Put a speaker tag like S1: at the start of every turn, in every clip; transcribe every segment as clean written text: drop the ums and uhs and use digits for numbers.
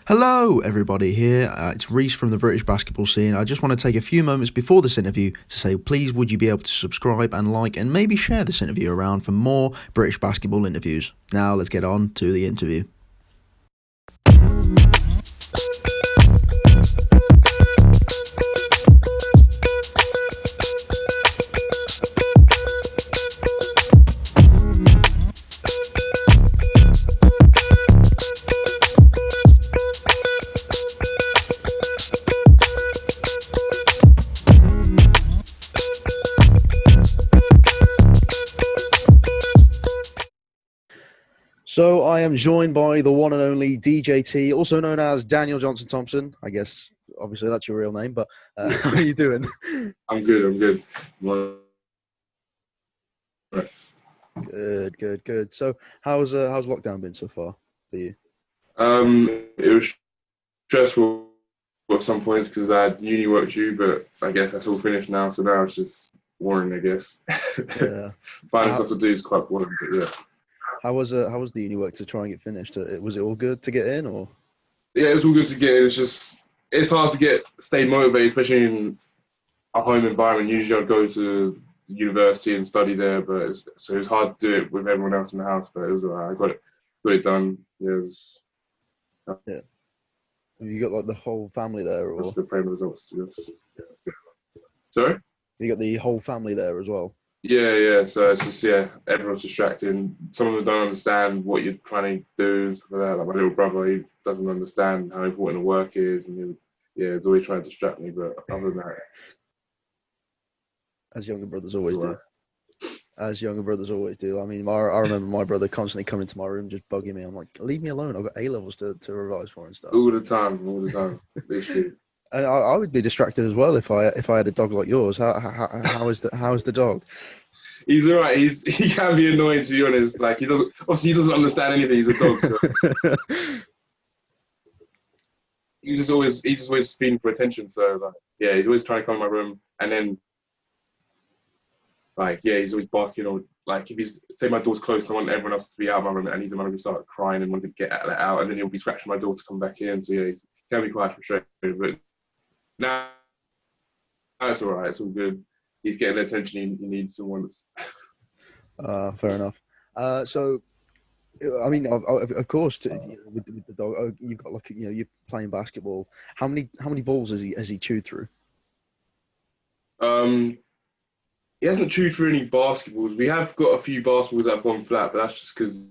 S1: Hello, everybody here. It's Reese from the British basketball scene. I just want to take a few moments before this interview to say, please, would you be able to subscribe and like and maybe share this interview around for more British basketball interviews? Now, let's get on to the interview. So I am joined by the one and only DJT, also known as Daniel Johnson-Thompson. I guess, obviously, that's your real name, but how are you doing?
S2: I'm good. Well,
S1: Good. So how's lockdown been so far for you?
S2: it was stressful at some points because I had uni work due, but I guess that's all finished now. So now it's just boring, I guess.
S1: Yeah.
S2: Finding
S1: How,
S2: stuff to do is quite boring, but yeah.
S1: how was the uni work to try and get finished? Was it all good to get in, or?
S2: Yeah, it's all good to get in. It's hard to stay motivated, especially in a home environment. Usually I'd go to university and study there, so it was hard to do it with everyone else in the house, but it was alright. I got it done. Yeah,
S1: Yeah. Have you got like the whole family there,
S2: that's
S1: or
S2: the prime results. Yeah. Sorry?
S1: you got the whole family there as well?
S2: Yeah. So it's just everyone's distracting. Some of them don't understand what you're trying to do and stuff like that. Like my little brother, he doesn't understand how important the work is, and he's always trying to distract me. But other than that,
S1: As younger brothers
S2: it's
S1: always
S2: all
S1: do.
S2: right.
S1: As younger brothers always do. I mean, I remember my brother constantly coming to my room just bugging me. I'm like, leave me alone. I've got A levels to revise for and stuff.
S2: All the time, literally.
S1: And I would be distracted as well if I had a dog like yours. How is the dog?
S2: He's all right. He can be annoying, to be honest. Like he doesn't understand anything. He's a dog, so he's just always feeding for attention. So like, yeah, he's always trying to come in my room, and then like, yeah, he's always barking, or like if he's say my door's closed, I want everyone else to be out of my room, and he's the one who start crying and want to get that out, and then he'll be scratching my door to come back in. So yeah, he can be quite frustrating, but now it's all right. It's all good. He's getting the attention he needs. Someone that's
S1: Fair enough. So I mean, of course, with the dog, you've got like you're playing basketball. How many balls has he chewed through?
S2: um. He hasn't chewed through any basketballs. We have got a few basketballs that have gone flat, but that's just because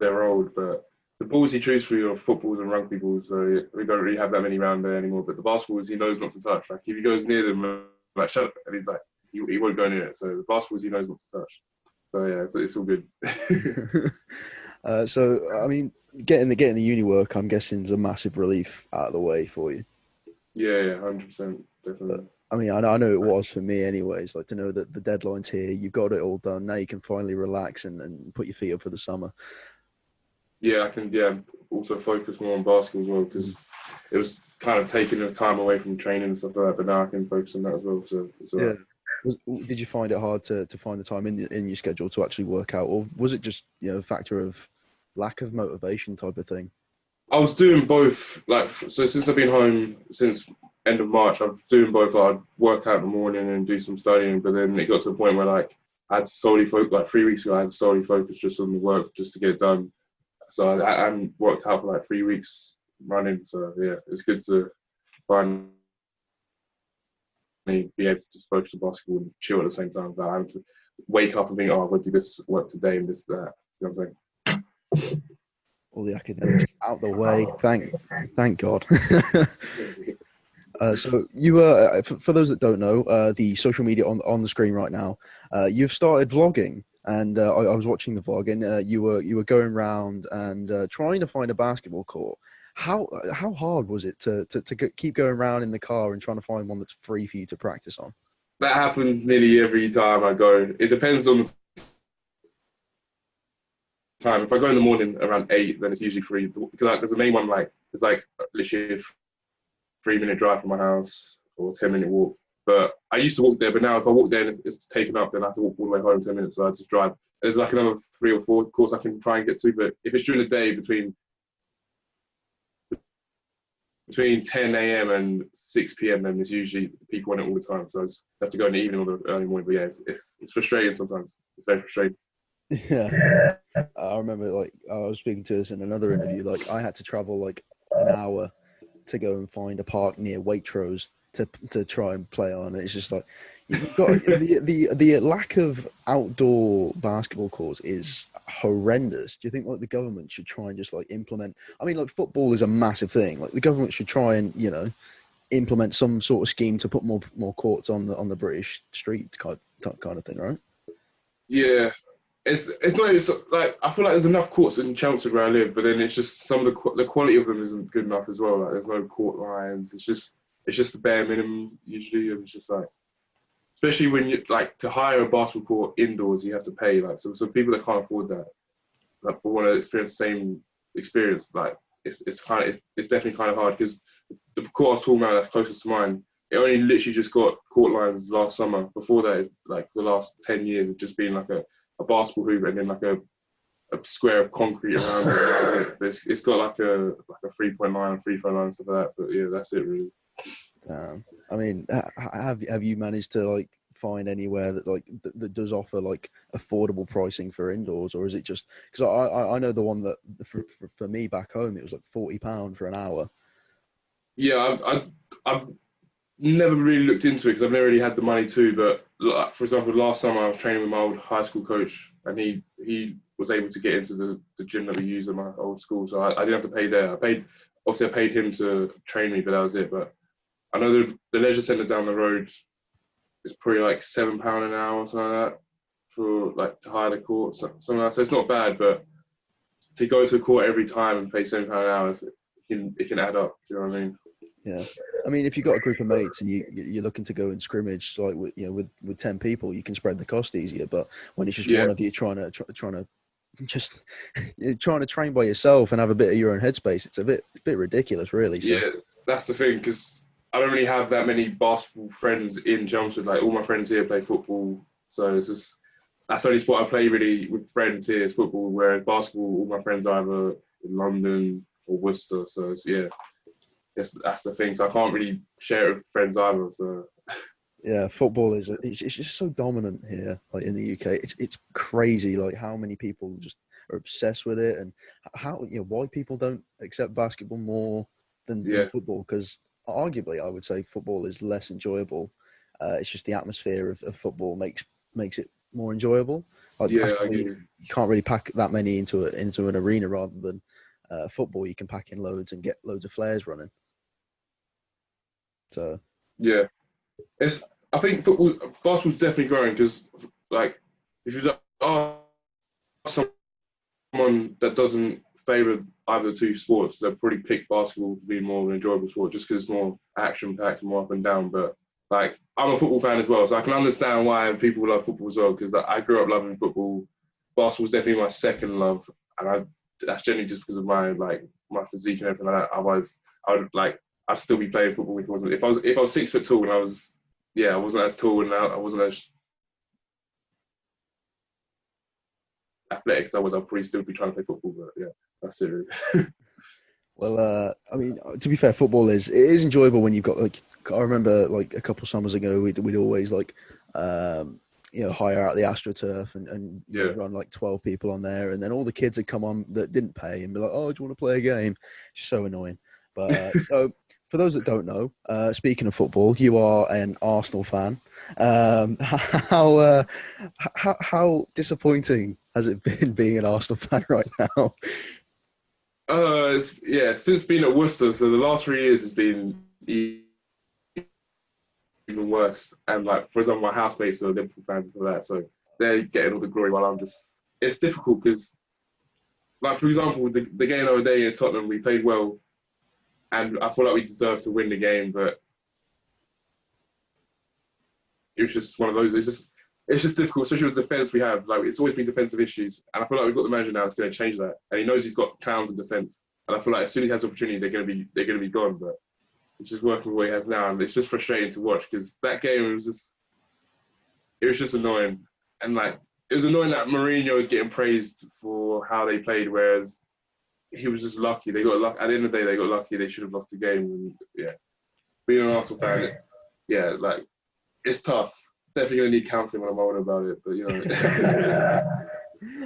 S2: they're old. But the balls he chews through are footballs and rugby balls, so we don't really have that many around there anymore. But the basketballs he knows not to touch. Like if he goes near them, like shut up, and he's like he won't go near it. So the basketballs he knows not to touch. So yeah, it's all good.
S1: So I mean, getting the uni work, I'm guessing, is a massive relief out of the way for you.
S2: Yeah, 100%,
S1: But
S2: definitely.
S1: I mean, I know it was for me anyways. Like to know that the deadline's here, you've got it all done. Now you can finally relax and put your feet up for the summer.
S2: Yeah, I can also focus more on basketball as well because it was kind of taking the time away from training and stuff like that. But now I can focus on that as well. So it's all
S1: Yeah.
S2: right.
S1: Did you find it hard to find the time in your schedule to actually work out, or was it just a factor of lack of motivation type of thing?
S2: I was doing both. Like so, since I've been home since end of March, I've doing both. Like, I'd work out in the morning and do some studying, but then it got to a point where like I had to solely focus. Like 3 weeks ago, I had to solely focus just on the work just to get it done. So I hadn't worked out for like 3 weeks running. So yeah, it's good to finally be able to just focus on basketball and chill at the same time without having to wake up and think, oh, I've got to do this work today and this that. You know what I'm
S1: All the academics out the way. Thank God.
S2: saying?
S1: So you for those that don't know, the social media on the screen right now, you've started vlogging, and I was watching the vlog, and you were going around and trying to find a basketball court. How hard was it to keep going around in the car and trying to find one that's free for you to practice on?
S2: That happens nearly every time I go. It depends on the time. If I go in the morning around 8, then it's usually free. Because there's the main one, like it's like literally a 3 minute drive from my house or 10 minute walk. But I used to walk there, but now if I walk there and it's taken up, then I have to walk all the way home 10 minutes. So I just drive. There's like another 3 or 4 course I can try and get to. But if it's during the day between between 10 a.m. and 6 p.m. then there's usually people on it all the time. So I just have to go in the evening or the early morning. But yeah, it's frustrating sometimes. It's very frustrating.
S1: Yeah, I remember like I was speaking to this in another interview. Like I had to travel like an hour to go and find a park near Waitrose to try and play on. It's just like you've got the lack of outdoor basketball courts is horrendous. Do you think like the government should try and just like implement? I mean, like football is a massive thing. Like the government should try and implement some sort of scheme to put more courts on the British street kind of thing, right?
S2: Yeah. It's not it's like I feel like there's enough courts in Chelmsford where I live, but then it's just some of the quality of them isn't good enough as well. Like there's no court lines. It's just the bare minimum usually, and it's just like especially when you like to hire a basketball court indoors, you have to pay like so people that can't afford that like want to experience the same experience. Like it's definitely kind of hard because the court I was talking about that's closest to mine. It only literally just got court lines last summer. Before that, like for the last 10 years, it's just been like a basketball hoop and then like a square of concrete around it. It's got like a 3.9 and 3.9 and stuff like that. But yeah, that's it really.
S1: I mean, have you managed to like find anywhere that that does offer like affordable pricing for indoors, or is it just because I know the one that for me back home it was like £40 for an hour.
S2: Yeah, I've never really looked into it because I've never really had the money to. But like, for example, last summer I was training with my old high school coach, and he was able to get into the gym that we used at my old school, so I didn't have to pay there. I paid him to train me, but that was it. But I know the leisure centre down the road is probably like £7 an hour or something like that for like to hire the court, something like that. So it's not bad, but to go to a court every time and pay £7 an hour, it can add up. Do you know what I mean?
S1: Yeah, I mean, if you've got a group of mates and you're looking to go and scrimmage like with 10 people, you can spread the cost easier. But when it's just
S2: Yeah,
S1: one of you trying to just you're trying to train by yourself and have a bit of your own headspace, it's a bit ridiculous, really. So
S2: yeah, that's the thing because I don't really have that many basketball friends in Chelmsford. Like all my friends here play football, so it's just that's the only sport I play really with friends here is football. Whereas basketball, all my friends are either in London or Worcester. So yeah, that's the thing. So I can't really share it with friends either. So
S1: yeah, football it's just so dominant here, like in the UK. It's crazy, like how many people just are obsessed with it, and how why people don't accept basketball more than
S2: yeah,
S1: football. Because arguably, I would say football is less enjoyable. It's just the atmosphere of football makes it more enjoyable. Like
S2: yeah, I
S1: basketball,
S2: get
S1: you
S2: you.
S1: can't really pack that many into an arena rather than football. You can pack in loads and get loads of flares running. So
S2: Yeah, it's. I think basketball's definitely growing because like if you ask someone that doesn't favour either two sports, they'll probably pick basketball to be more of an enjoyable sport just because it's more action packed, more up and down. But like, I'm a football fan as well, so I can understand why people love football as well because I grew up loving football. Basketball's definitely my second love, and that's generally just because of my physique and everything like that. Otherwise, I'd still be playing football if I was 6 foot tall and I wasn't as tall and I wasn't as athletic as I was, I'd probably still be trying to play football. But yeah, that's it. Really.
S1: well, I mean, to be fair, football is enjoyable when you've got like. I remember like a couple of summers ago, we'd always like, hire out the AstroTurf and
S2: Yeah,
S1: run like 12 people on there, and then all the kids would come on that didn't pay and be like, "Oh, do you want to play a game?" It's so annoying. But so for those that don't know, speaking of football, you are an Arsenal fan. How disappointing has it been being an Arsenal fan right now?
S2: since being at Worcester, so the last 3 years has been even worse. And like, for example, my housemates are Liverpool fans and that, so they're getting all the glory while I'm just. It's difficult because, like, for example, the game the other day in Tottenham, we played well, and I feel like we deserved to win the game, but it was just one of those. It's just difficult, especially with the defence we have. Like, it's always been defensive issues, and I feel like we've got the manager now that's going to change that, and he knows he's got clowns in defence, and I feel like as soon as he has the opportunity, they're going to be gone, but. It's just working the way he has now, and it's just frustrating to watch because that game it was just annoying, and like it was annoying that Mourinho was getting praised for how they played, whereas he was just lucky. They got lucky. At the end of the day, they got lucky. They should have lost the game. And yeah, being an Arsenal fan, yeah, like it's tough. Definitely gonna need counselling when I'm older about it. But you know,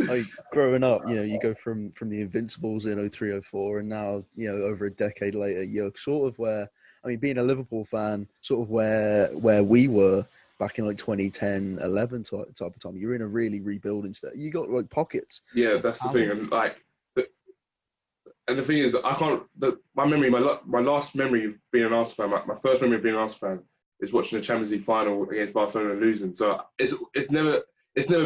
S1: Like growing up, you go from the Invincibles in 03, 04, and now, over a decade later, you're sort of where, I mean, being a Liverpool fan, sort of where we were back in like 2010, 11 type of time. You're in a really rebuilding state. You got like pockets.
S2: Yeah, that's the thing. And like, and the thing is, I can't. My last memory of being an Arsenal fan, my first memory of being an Arsenal fan is watching the Champions League final against Barcelona and losing. So it's never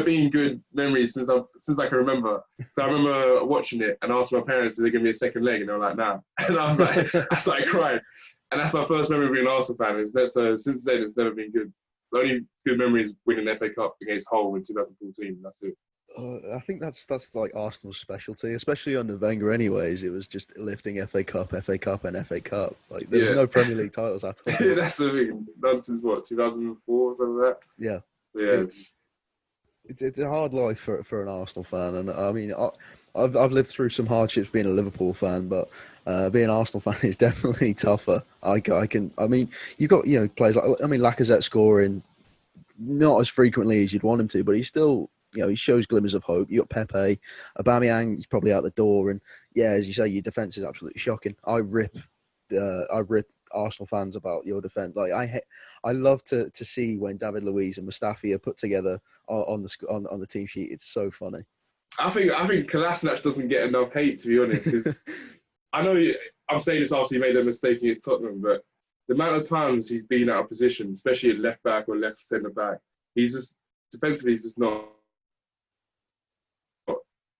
S2: been good memories since I can remember. So I remember watching it and asking my parents if they give me a second leg, and they were like, "Nah." And I was like, I started crying. And that's my first memory of being an Arsenal fan. So since then, it's never been good. The only good memory is winning the FA Cup against Hull in 2014. That's it.
S1: I think that's like Arsenal's specialty, especially under Wenger. Anyways, it was just lifting FA Cup, and FA Cup. Like there was no Premier League titles at all.
S2: Yeah, that's the thing. None since what, 2004 or something like that.
S1: Yeah,
S2: yeah.
S1: It's a hard life for an Arsenal fan, and I mean, I've lived through some hardships being a Liverpool fan, but being an Arsenal fan is definitely tougher. I mean, you've got players like, I mean, Lacazette scoring not as frequently as you'd want him to, but he's still, he shows glimmers of hope. You got Pepe, Aubameyang, he's probably out the door, and yeah, as you say, your defense is absolutely shocking. I rip Arsenal fans about your defense. Like I love to see when David Luiz and Mustafi are put together on the team sheet. It's so funny.
S2: I think Kolasinac doesn't get enough hate, to be honest, because I know I'm saying this after he made a mistake against Tottenham, but the amount of times he's been out of position, especially at left back or left centre back, he's just defensively he's just not. I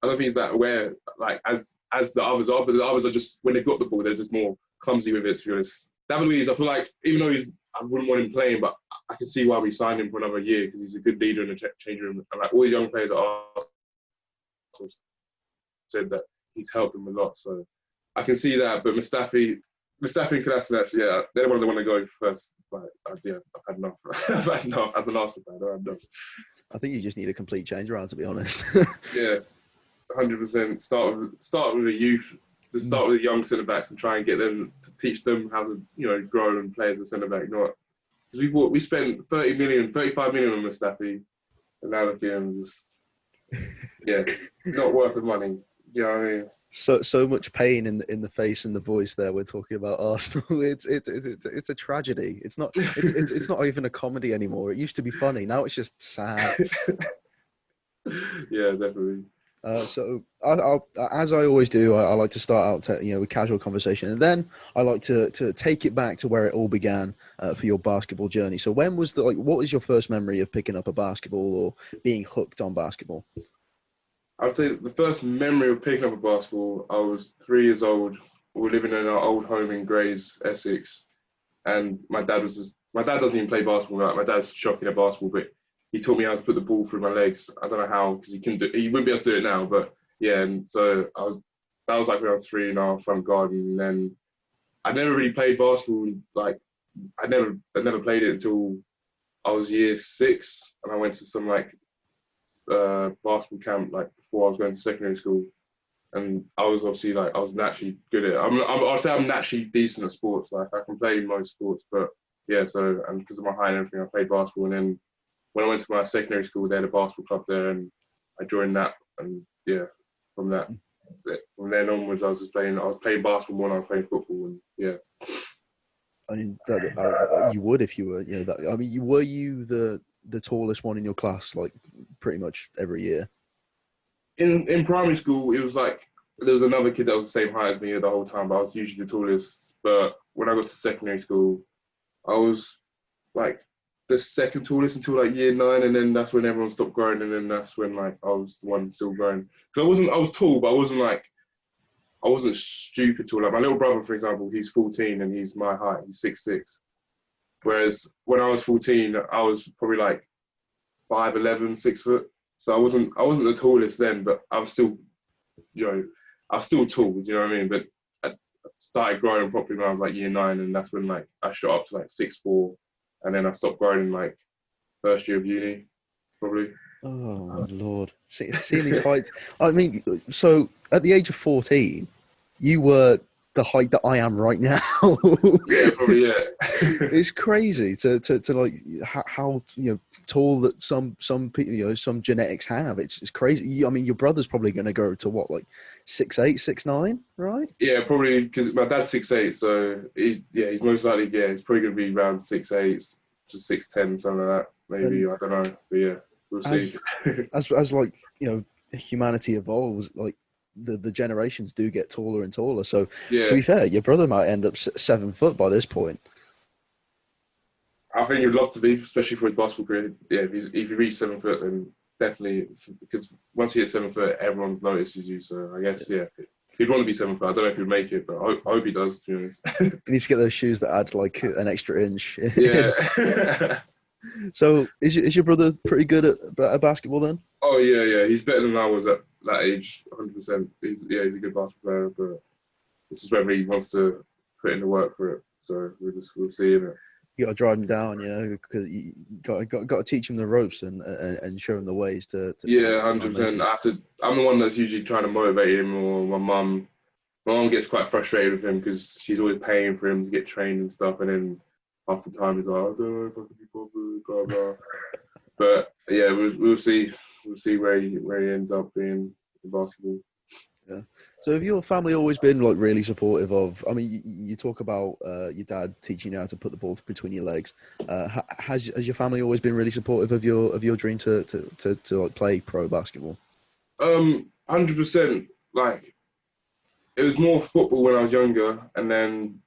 S2: don't think he's that aware, like as the others are, but the others are just, when they've got the ball, they're just more clumsy with it, to be honest. David Luiz, I feel like, even though I wouldn't want him playing, but I can see why we signed him for another year, because he's a good leader in the change room. And like all the young players at Arsenal said that he's helped them a lot. So I can see that. But Mustafi and Kolasinac, yeah, they're the ones that want to go first. But yeah, I've had enough. I've had enough as an Arsenal fan. I'm done.
S1: I think you just need a complete change around, to be honest.
S2: Yeah, 100%. Start with the youth. To start with the young centre backs and try and get them to teach them how to, grow and play as a centre back. Not because we spent 35 million on Mustafi, and now look at him, just not worth the money. You know what I mean?
S1: So much pain in the face and the voice there. We're talking about Arsenal. It's a tragedy. It's not even a comedy anymore. It used to be funny. Now it's just sad.
S2: Yeah, definitely.
S1: So as I always do, I like to start out with casual conversation, and then I like to take it back to where it all began for your basketball journey. So when was what was your first memory of picking up a basketball or being hooked on basketball?
S2: I'd say the first memory of picking up a basketball, I was 3 years old. We were living in our old home in Grays, Essex, and my dad doesn't even play basketball. My dad's shocking at basketball, but he taught me how to put the ball through my legs. I don't know how, because he wouldn't be able to do it now, but yeah. And so that was like when I was 3 in our front garden. And then I never really played basketball. Like I never played it until I was year 6, and I went to some basketball camp before I was going to secondary school. And I was obviously I was naturally good at it. I'll say I'm naturally decent at sports. Like I can play most sports, but yeah. So and because of my height and everything, I played basketball. And then when I went to my secondary school, they had a basketball club there, and I joined that. And yeah, from then onwards, I was playing basketball more than I was playing football. And yeah.
S1: I mean, you would if you were, I mean, were you the tallest one in your class, like pretty much every year?
S2: In primary school, it was there was another kid that was the same height as me the whole time, but I was usually the tallest. But when I got to secondary school, I was the second tallest until year 9, and then that's when everyone stopped growing, and then that's when I was the one still growing. Because I was tall, but I wasn't stupid tall. Like my little brother, for example, he's 14 and he's my height. He's 6'6". Whereas when I was 14, I was probably 5'11", 6 foot. So I wasn't the tallest then, but I was still, I was still tall. Do you know what I mean? But I started growing properly when I was year 9, and that's when I shot up to 6'4", and then I stopped growing in first year of uni, probably.
S1: Oh my Lord! Seeing these heights. I mean, so at the age of 14, you were the height that I am right now.
S2: Yeah, probably, yeah.
S1: It's crazy to like how tall that some people, some genetics have. It's crazy. I mean, your brother's probably going to go to what, like 6'8", 6'9", right?
S2: Yeah, probably because my dad's 6'8", so he's most likely, he's probably going to be around 6'8", to 6'10", something like that. Maybe,
S1: And
S2: I don't know, but yeah, we'll see.
S1: as as like humanity evolves, like the generations do get taller and taller. So to
S2: Yeah,
S1: be fair, your brother might end up 7 foot by this point.
S2: I think he'd love to be, especially for his basketball career. Yeah, if he reaches 7 foot, then definitely, because once he hits 7 foot, everyone notices you. So I guess, yeah, he'd want to be 7 foot. I don't know if he'd make it, but I hope he does, to be honest.
S1: He needs to get those shoes that add like an extra inch.
S2: Yeah.
S1: So is your brother pretty good at basketball then?
S2: Oh, yeah. He's better than I was at that age, 100%. He's a good basketball player, but it's just whether he wants to put in the work for it. So we'll see. Innit?
S1: You got to drive him down, because you got to teach him the ropes and show him the ways to
S2: Yeah,
S1: try and make
S2: 100%.
S1: it.
S2: I'm the one that's usually trying to motivate him, or my mum. My mum gets quite frustrated with him because she's always paying for him to get trained and stuff, and then half the time he's like, I don't know if I can be bothered, blah blah. But yeah, we'll see. We'll see where he ends up being in basketball.
S1: Yeah. So have your family always been like really supportive of? I mean, you talk about your dad teaching you how to put the ball between your legs. Has your family always been really supportive of your dream to like play pro basketball?
S2: 100%. Like it was more football when I was younger, and then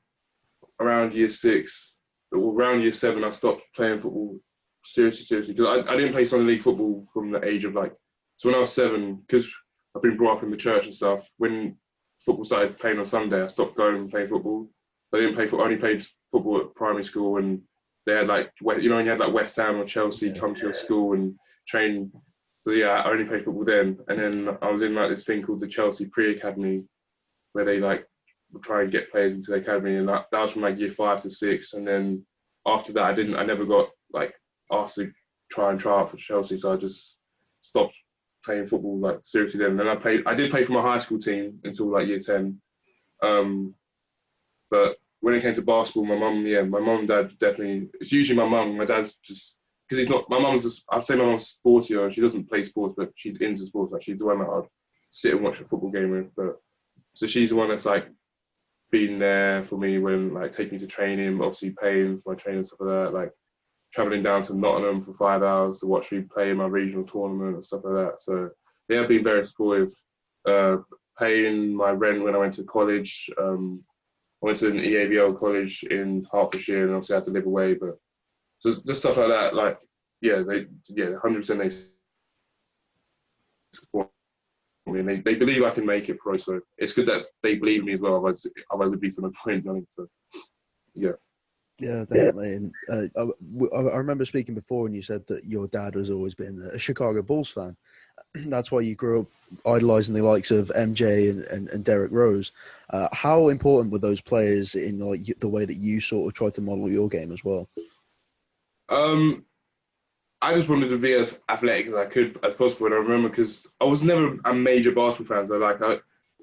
S2: around year 6, or around year 7, I stopped playing football seriously. Because I didn't play Sunday league football from the age of like, so when I was 7, because I've been brought up in the church and stuff, when football started playing on Sunday, I stopped going and playing football. I didn't play football, I only played football at primary school, and they had like, when you had like West Ham or Chelsea come to your school and train. So yeah, I only played football then. And then I was in like this thing called the Chelsea Pre-Academy, where they like try and get players into the academy, and that was from like year 5 to 6. And then after that, I never got like asked to try out for Chelsea, so I just stopped playing football like seriously then. And then I did play for my high school team until like year 10. But when it came to basketball, my mum and dad definitely. It's usually my mum. My dad's just because he's not. My mum's just. I'd say my mum's sportier. She doesn't play sports, but she's into sports. Like she's the one that I'd sit and watch a football game with. But so she's the one that's like been there for me when like taking me to training, obviously paying for my training and stuff like that, like traveling down to Nottingham for 5 hours to watch me play in my regional tournament and stuff like that. So they have been very supportive. Paying my rent when I went to college. I went to an EABL college in Hertfordshire, and obviously I had to live away. But so just stuff like that, like 100% they support me, and they believe I can make it pro. So it's good that they believe in me as well. Otherwise it'd be for no point. I think so. Yeah.
S1: Yeah, definitely. And I remember speaking before, and you said that your dad has always been a Chicago Bulls fan. That's why you grew up idolizing the likes of MJ and Derrick Rose. How important were those players in like the way that you sort of tried to model your game as well?
S2: I just wanted to be as athletic as I could as possible. And I remember because I was never a major basketball fan, so like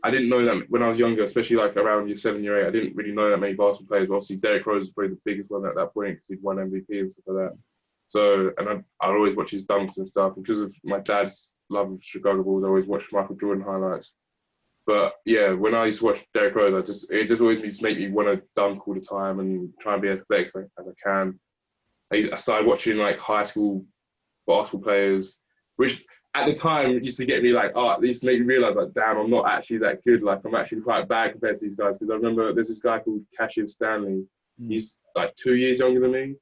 S2: I didn't know that when I was younger, especially like around year 7, year 8. I didn't really know that many basketball players. But obviously, Derrick Rose was probably the biggest one at that point because he'd won MVP and stuff like that. So, and I'd always watch his dunks and stuff. And because of my dad's love of Chicago Bulls, I always watched Michael Jordan highlights. But yeah, when I used to watch Derrick Rose, it just always used to make me want to dunk all the time and try and be as athletic as I can. I started watching like high school basketball players, which at the time used to get me like, it used to make me realize like, damn, I'm not actually that good. Like I'm actually quite bad compared to these guys. Because I remember there's this guy called Cassius Stanley. He's like 2 years younger than me.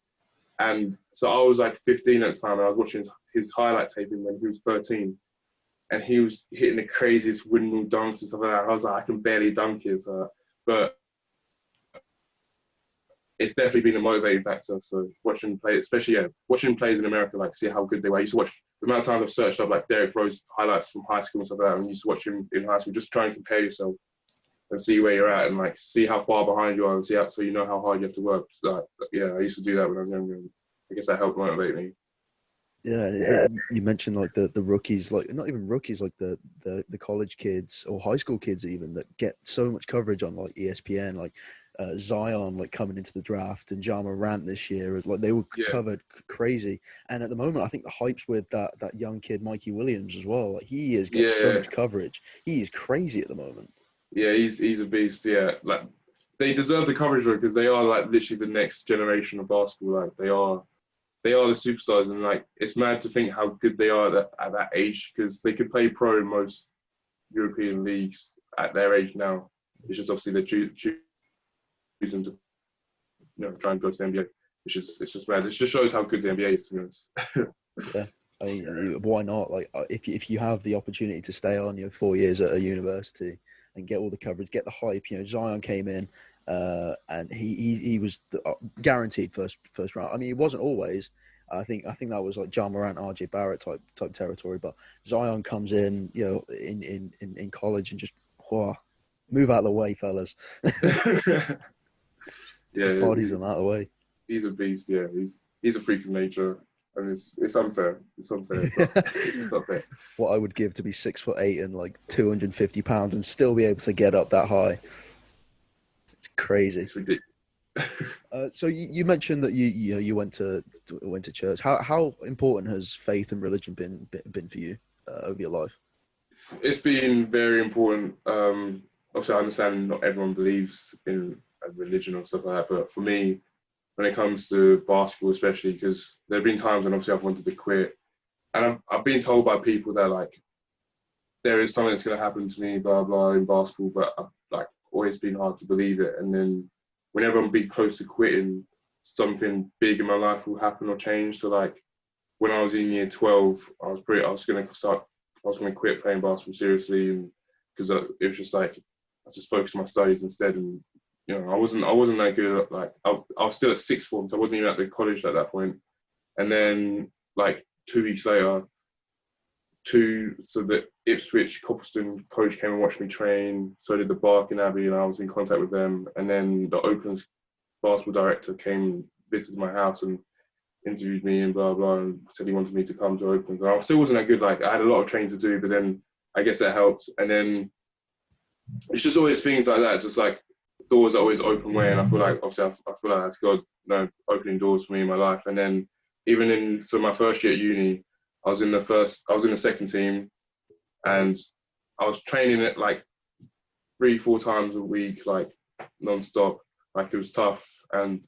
S2: And so I was like 15 at the time, and I was watching his highlight taping when he was 13. And he was hitting the craziest windmill dunks and stuff like that. I was like, I can barely dunk it. So, but it's definitely been a motivating factor. So watching play, especially watching players in America, like see how good they were. I used to watch the amount of times I've searched up like Derrick Rose highlights from high school and stuff like that, and you used to watch him in high school. Just try and compare yourself and see where you're at, and like see how far behind you are, and so you know how hard you have to work. So, I used to do that when I was younger. And I guess that helped motivate me.
S1: Yeah, you mentioned like the rookies, like not even rookies, like the college kids or high school kids even that get so much coverage on like ESPN, like Zion, like coming into the draft, and Ja Morant this year, like they were
S2: Yeah,
S1: covered crazy. And at the moment, I think the hype's with that young kid Mikey Williams as well. Like he is getting so
S2: yeah,
S1: much coverage. He is crazy at the moment.
S2: yeah. He's a beast. Yeah, like they deserve the coverage though because they are like literally the next generation of basketball. Like they are the superstars, and like it's mad to think how good they are at that age because they could play pro in most European leagues at their age now. It's just obviously they're choosing to try and go to the NBA, which is it's just mad. It just shows how good the NBA is to be honest.
S1: Yeah. I mean, why not? Like, if you have the opportunity to stay on your 4 years at a university and get all the coverage, get the hype. Zion came in, and he was guaranteed first round. I mean, he wasn't always. I think that was like John Morant, RJ Barrett type territory. But Zion comes in, in college and just whoa, move out of the way, fellas.
S2: Yeah,
S1: Bodies them out of the way.
S2: he's a beast. Yeah, he's a freak of nature, and it's unfair. It's unfair. It's not fair.
S1: What I would give to be 6'8" and like 250 pounds and still be able to get up that high. It's crazy.
S2: It's ridiculous.
S1: So you mentioned that you went to church. How important has faith and religion been for you over your life?
S2: It's been very important. Obviously, I understand not everyone believes in a religion or stuff like that, but for me, when it comes to basketball, especially, because there have been times when obviously I've wanted to quit, and I've been told by people that like there is something that's going to happen to me, blah blah, in basketball, but I've like always been hard to believe it. And then whenever I'm be close to quitting, something big in my life will happen or change. So like when I was in year 12, I was going to start, I was going to quit playing basketball seriously, and because it was just like I just focused on my studies instead, and I wasn't that good at like I was still at sixth form, so I wasn't even at the college at that point. And then like 2 weeks later, so the Ipswich Copleston coach came and watched me train. So did the Barking Abbey, and I was in contact with them. And then the Oakland's basketball director came, visited my house, and interviewed me and blah blah, and said he wanted me to come to Oakland. And I still wasn't that good. Like I had a lot of training to do, but then I guess that helped. And then it's just always things like that, just like doors are always open way. And I feel like obviously I feel like that's God, opening doors for me in my life. And then even in my first year at uni, I was in the second team, and I was training it like 3-4 times a week, like non-stop. Like it was tough, and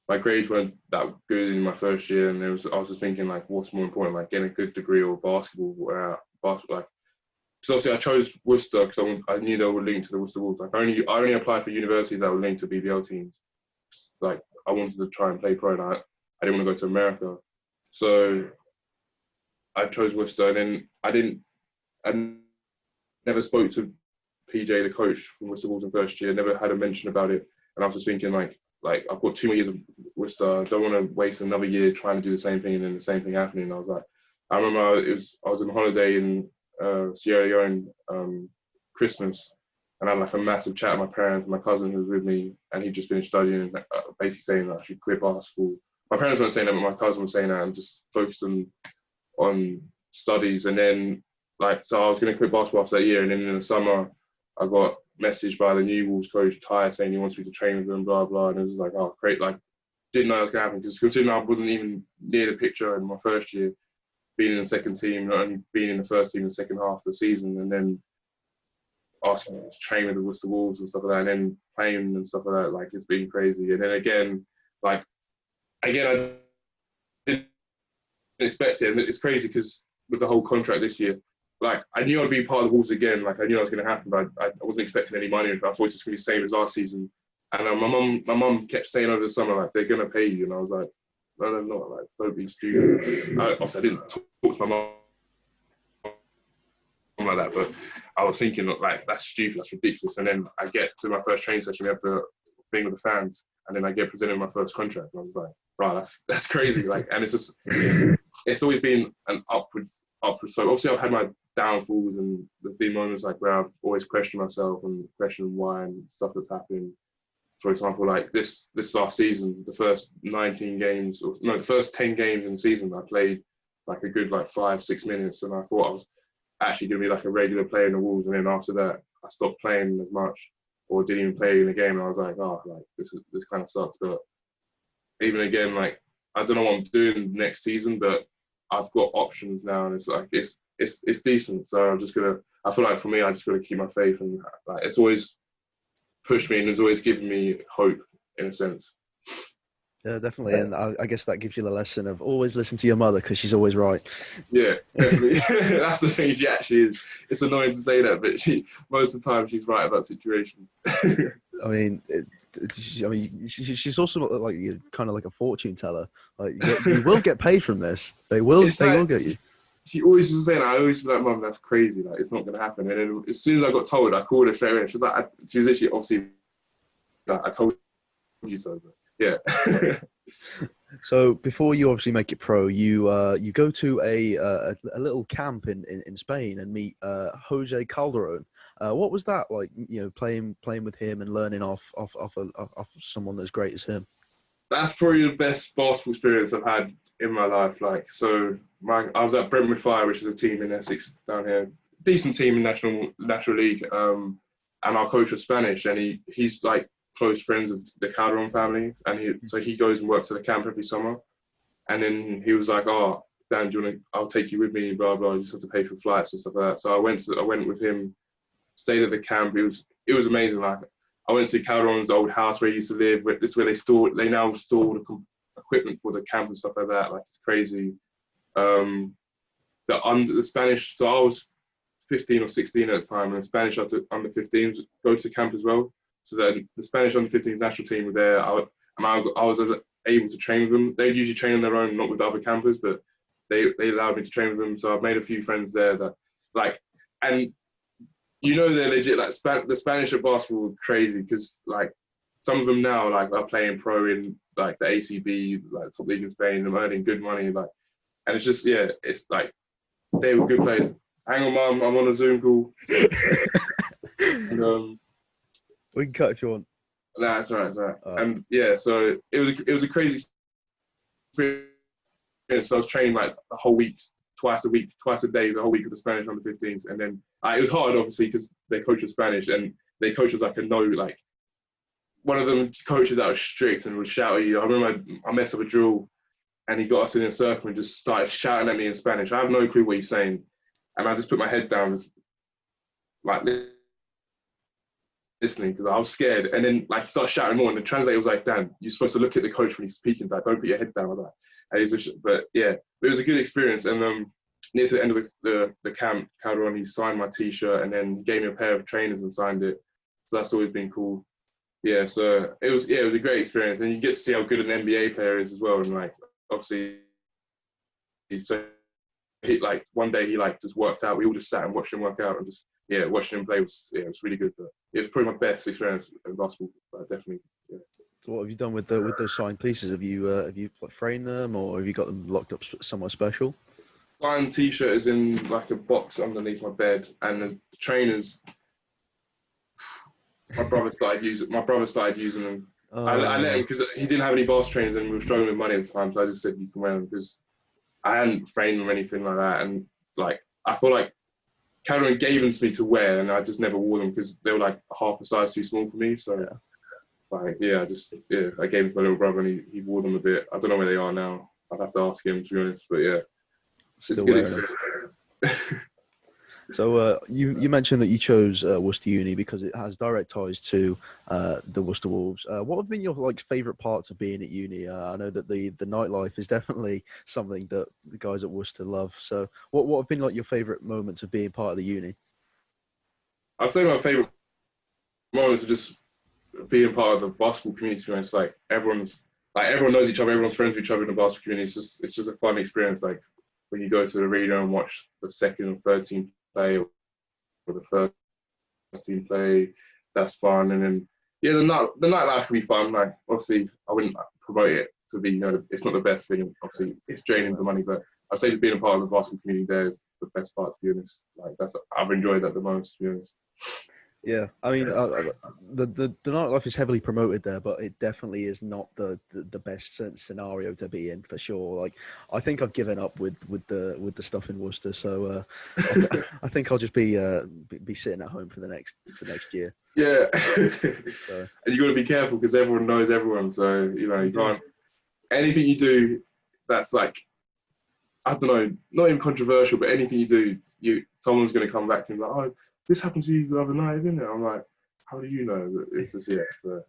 S2: my grades weren't that good in my first year. And I was just thinking like, what's more important, like getting a good degree or basketball? Like, so obviously I chose Worcester because I knew they were linked to the Worcester Wolves. Like I only applied for universities that were linked to BBL teams. Like I wanted to try and play pro, and I didn't want to go to America, so I chose Worcester. And then I never spoke to PJ, the coach from Worcester Wolves in first year. Never had a mention about it, and I was just thinking like I've got 2 more years of Worcester. I don't want to waste another year trying to do the same thing and then the same thing happening. And I was like, I remember I was on holiday in Sierra Leone Christmas, and I had like a massive chat with my parents and my cousin who was with me, and he just finished studying and basically saying that I should quit basketball. My parents weren't saying that, but my cousin was saying that, and just focus on studies. And then so I was going to quit basketball after that year, and then in the summer I got messaged by the new Wolves coach Ty saying he wants me to train with him, blah blah, and it was like, oh great, like didn't know that was going to happen, because considering I wasn't even near the picture in my first year, being in the second team, not only being in the first team in the second half of the season, and then asking me to train with the Worcester Wolves and stuff like that, and then playing and stuff like that, like it's been crazy. And then again I didn't expect it, and it's crazy because with the whole contract this year, like I knew I'd be part of the Wolves again, like I knew it was going to happen, but I wasn't expecting any money. I thought it was just going to be the same as last season. And my mum kept saying over the summer, like, they're going to pay you, and I was like, no, they're not. Like, don't be stupid. Obviously, I didn't talk to my mum like that, but I was thinking, like, that's stupid, that's ridiculous. And then I get to my first training session, we have the thing with the fans, and then I get presented my first contract, and I was like, right, that's crazy. Like, and it's always been an upwards. So obviously, I've had my downfalls, and there's been moments like where I've always questioned myself and questioned why and stuff that's happened. For example, like this last season, the first 19 games, the first 10 games in the season I played like a good like 5-6 minutes, and I thought I was actually going to be like a regular player in the Wolves. And then after that, I stopped playing as much, or didn't even play in the game. And I was like, oh, like this kind of sucks. But even again, like I don't know what I'm doing next season, but I've got options now, and it's like it's decent. So I'm just gonna. I feel like for me, I just got to keep my faith, and like it's always pushed me and it's always given me hope in a sense.
S1: Yeah, definitely. And I guess that gives you the lesson of always listen to your mother because she's always right.
S2: Yeah, definitely. That's the thing. She actually is. It's annoying to say that, but most of the time she's right about situations.
S1: I mean, she's also like kind of like a fortune teller. Like you will get paid from this. They will get you.
S2: She always was saying, I always be like, Mum, that's crazy. Like it's not gonna happen. And then as soon as I got told, I called her straight away. She was like, she was literally obviously like, I told you so. But yeah.
S1: So before you obviously make it pro, you go to a little camp in Spain and meet Jose Calderon. What was that like? You know, playing with him and learning off someone as great as him.
S2: That's probably the best basketball experience I've had in my life. Like, so I was at Brentwood Fire, which is a team in Essex down here, decent team in national league. And our coach was Spanish, and he's like close friends with the Calderon family, and so he goes and works at the camp every summer. And then he was like, "Oh, Dan, I'll take you with me, blah blah. You just have to pay for flights and stuff like that." So I went with him, stayed at the camp. It was amazing. Like I went to Calderon's old house where he used to live. It's where they now store the equipment for the camp and stuff like that. Like it's crazy. The Spanish. So I was 15 or 16 at the time, and the Spanish under 15s go to camp as well. So then the Spanish under 15s national team were there. I was able to train with them. They usually train on their own, not with the other campers, but they allowed me to train with them. So I've made a few friends there that like, and you know they're legit. Like the Spanish at basketball are crazy because like some of them now like are playing pro in like the ACB, like top league in Spain. They're earning good money, like, and it's just it's like they were good players. Hang on, Mum, I'm on a Zoom call. And,
S1: we can cut if you want.
S2: Nah, it's alright, it's alright. And yeah, so it was a crazy experience. So I was training like the whole week, twice a day, the whole week with the Spanish under 15s. And then it was hard, obviously, because they coach was Spanish and they coach was like one of them coaches that was strict and would shout at you. I remember I messed up a drill and he got us in a circle and just started shouting at me in Spanish. I have no clue what he's saying. And I just put my head down, like listening because I was scared. And then like he started shouting more and the translator was like, Dan, you're supposed to look at the coach when he's speaking, Dad. Don't put your head down. I was like, but yeah, it was a good experience. And near to the end of the camp, Calderon, he signed my T-shirt and then he gave me a pair of trainers and signed it. So that's always been cool. Yeah, so it was a great experience. And you get to see how good an NBA player is as well. And like, obviously, like one day he like just worked out. We all just sat and watched him work out and just watching him play was really good. But it was probably my best experience in basketball. Definitely. Yeah.
S1: So what have you done with those signed pieces? Have you like framed them or have you got them locked up somewhere special?
S2: Signed T-shirt is in like a box underneath my bed, and the trainers. My brother started using them. I let him because he didn't have any basketball trainers and we were struggling with money at the time. So I just said you can wear them because I hadn't framed them or anything like that. And like I feel like Calderon gave them to me to wear, and I just never wore them because they were like half a size too small for me. So I gave them to my little brother, and he wore them a bit. I don't know where they are now. I'd have to ask him to be honest. But yeah,
S1: still wearing them. So you mentioned that you chose Worcester Uni because it has direct ties to the Worcester Wolves. What have been your like favourite parts of being at uni? I know that the nightlife is definitely something that the guys at Worcester love. So what have been like your favourite moments of being part of the uni?
S2: I'd say my favourite moments are just being part of the basketball community. It's like everyone knows each other, everyone's friends with each other in the basketball community. It's just a fun experience. Like when you go to the arena and watch the second and third team play or the first team play, that's fun. And then the nightlife can be fun. Like obviously I wouldn't promote it to be it's not the best thing. Obviously it's draining the money, but I'd say just being a part of the basketball community there is the best part, to be honest. Like I've enjoyed that the most, to be honest.
S1: Yeah, I mean, the nightlife is heavily promoted there, but it definitely is not the best scenario to be in for sure. Like, I think I've given up with the stuff in Worcester, so I think I'll just be sitting at home for the next year.
S2: Yeah,
S1: So
S2: and you got to be careful because everyone knows everyone. So you know,
S1: they
S2: you
S1: do.
S2: can't anything you do that's like I don't know, not even controversial, but anything you do, someone's going to come back to you like, oh, this happened to you the other night, didn't it? I'm like, how do you know? It's just yeah, so,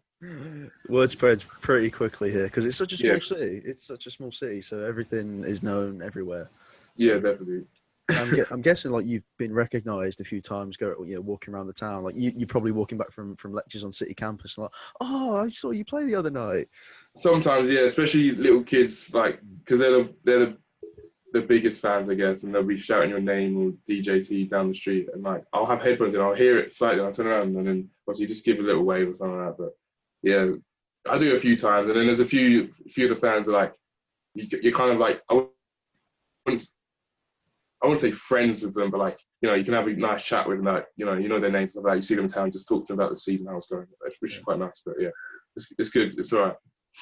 S1: Word spreads pretty quickly here because it's such a
S2: yeah,
S1: small city. It's such a small city, so everything is known everywhere.
S2: yeah,
S1: So
S2: definitely.
S1: I'm guessing like you've been recognised a few times, walking around the town. Like you're probably walking back from lectures on city campus, like, oh, I saw you play the other night.
S2: Sometimes, yeah, especially little kids, like because they're the biggest fans, I guess, and they'll be shouting your name or DJ to you down the street, and like I'll have headphones and I'll hear it slightly, and I'll turn around and then obviously just give a little wave or something like that. But yeah, I do it a few times, and then there's a few of the fans are like you're kind of like wouldn't I wouldn't say friends with them, but like you can have a nice chat with them. Like you know their names and stuff like that. You see them in town, just talk to them about the season, how it's going, which is
S1: Yeah.
S2: quite nice. But yeah, it's good. It's all right.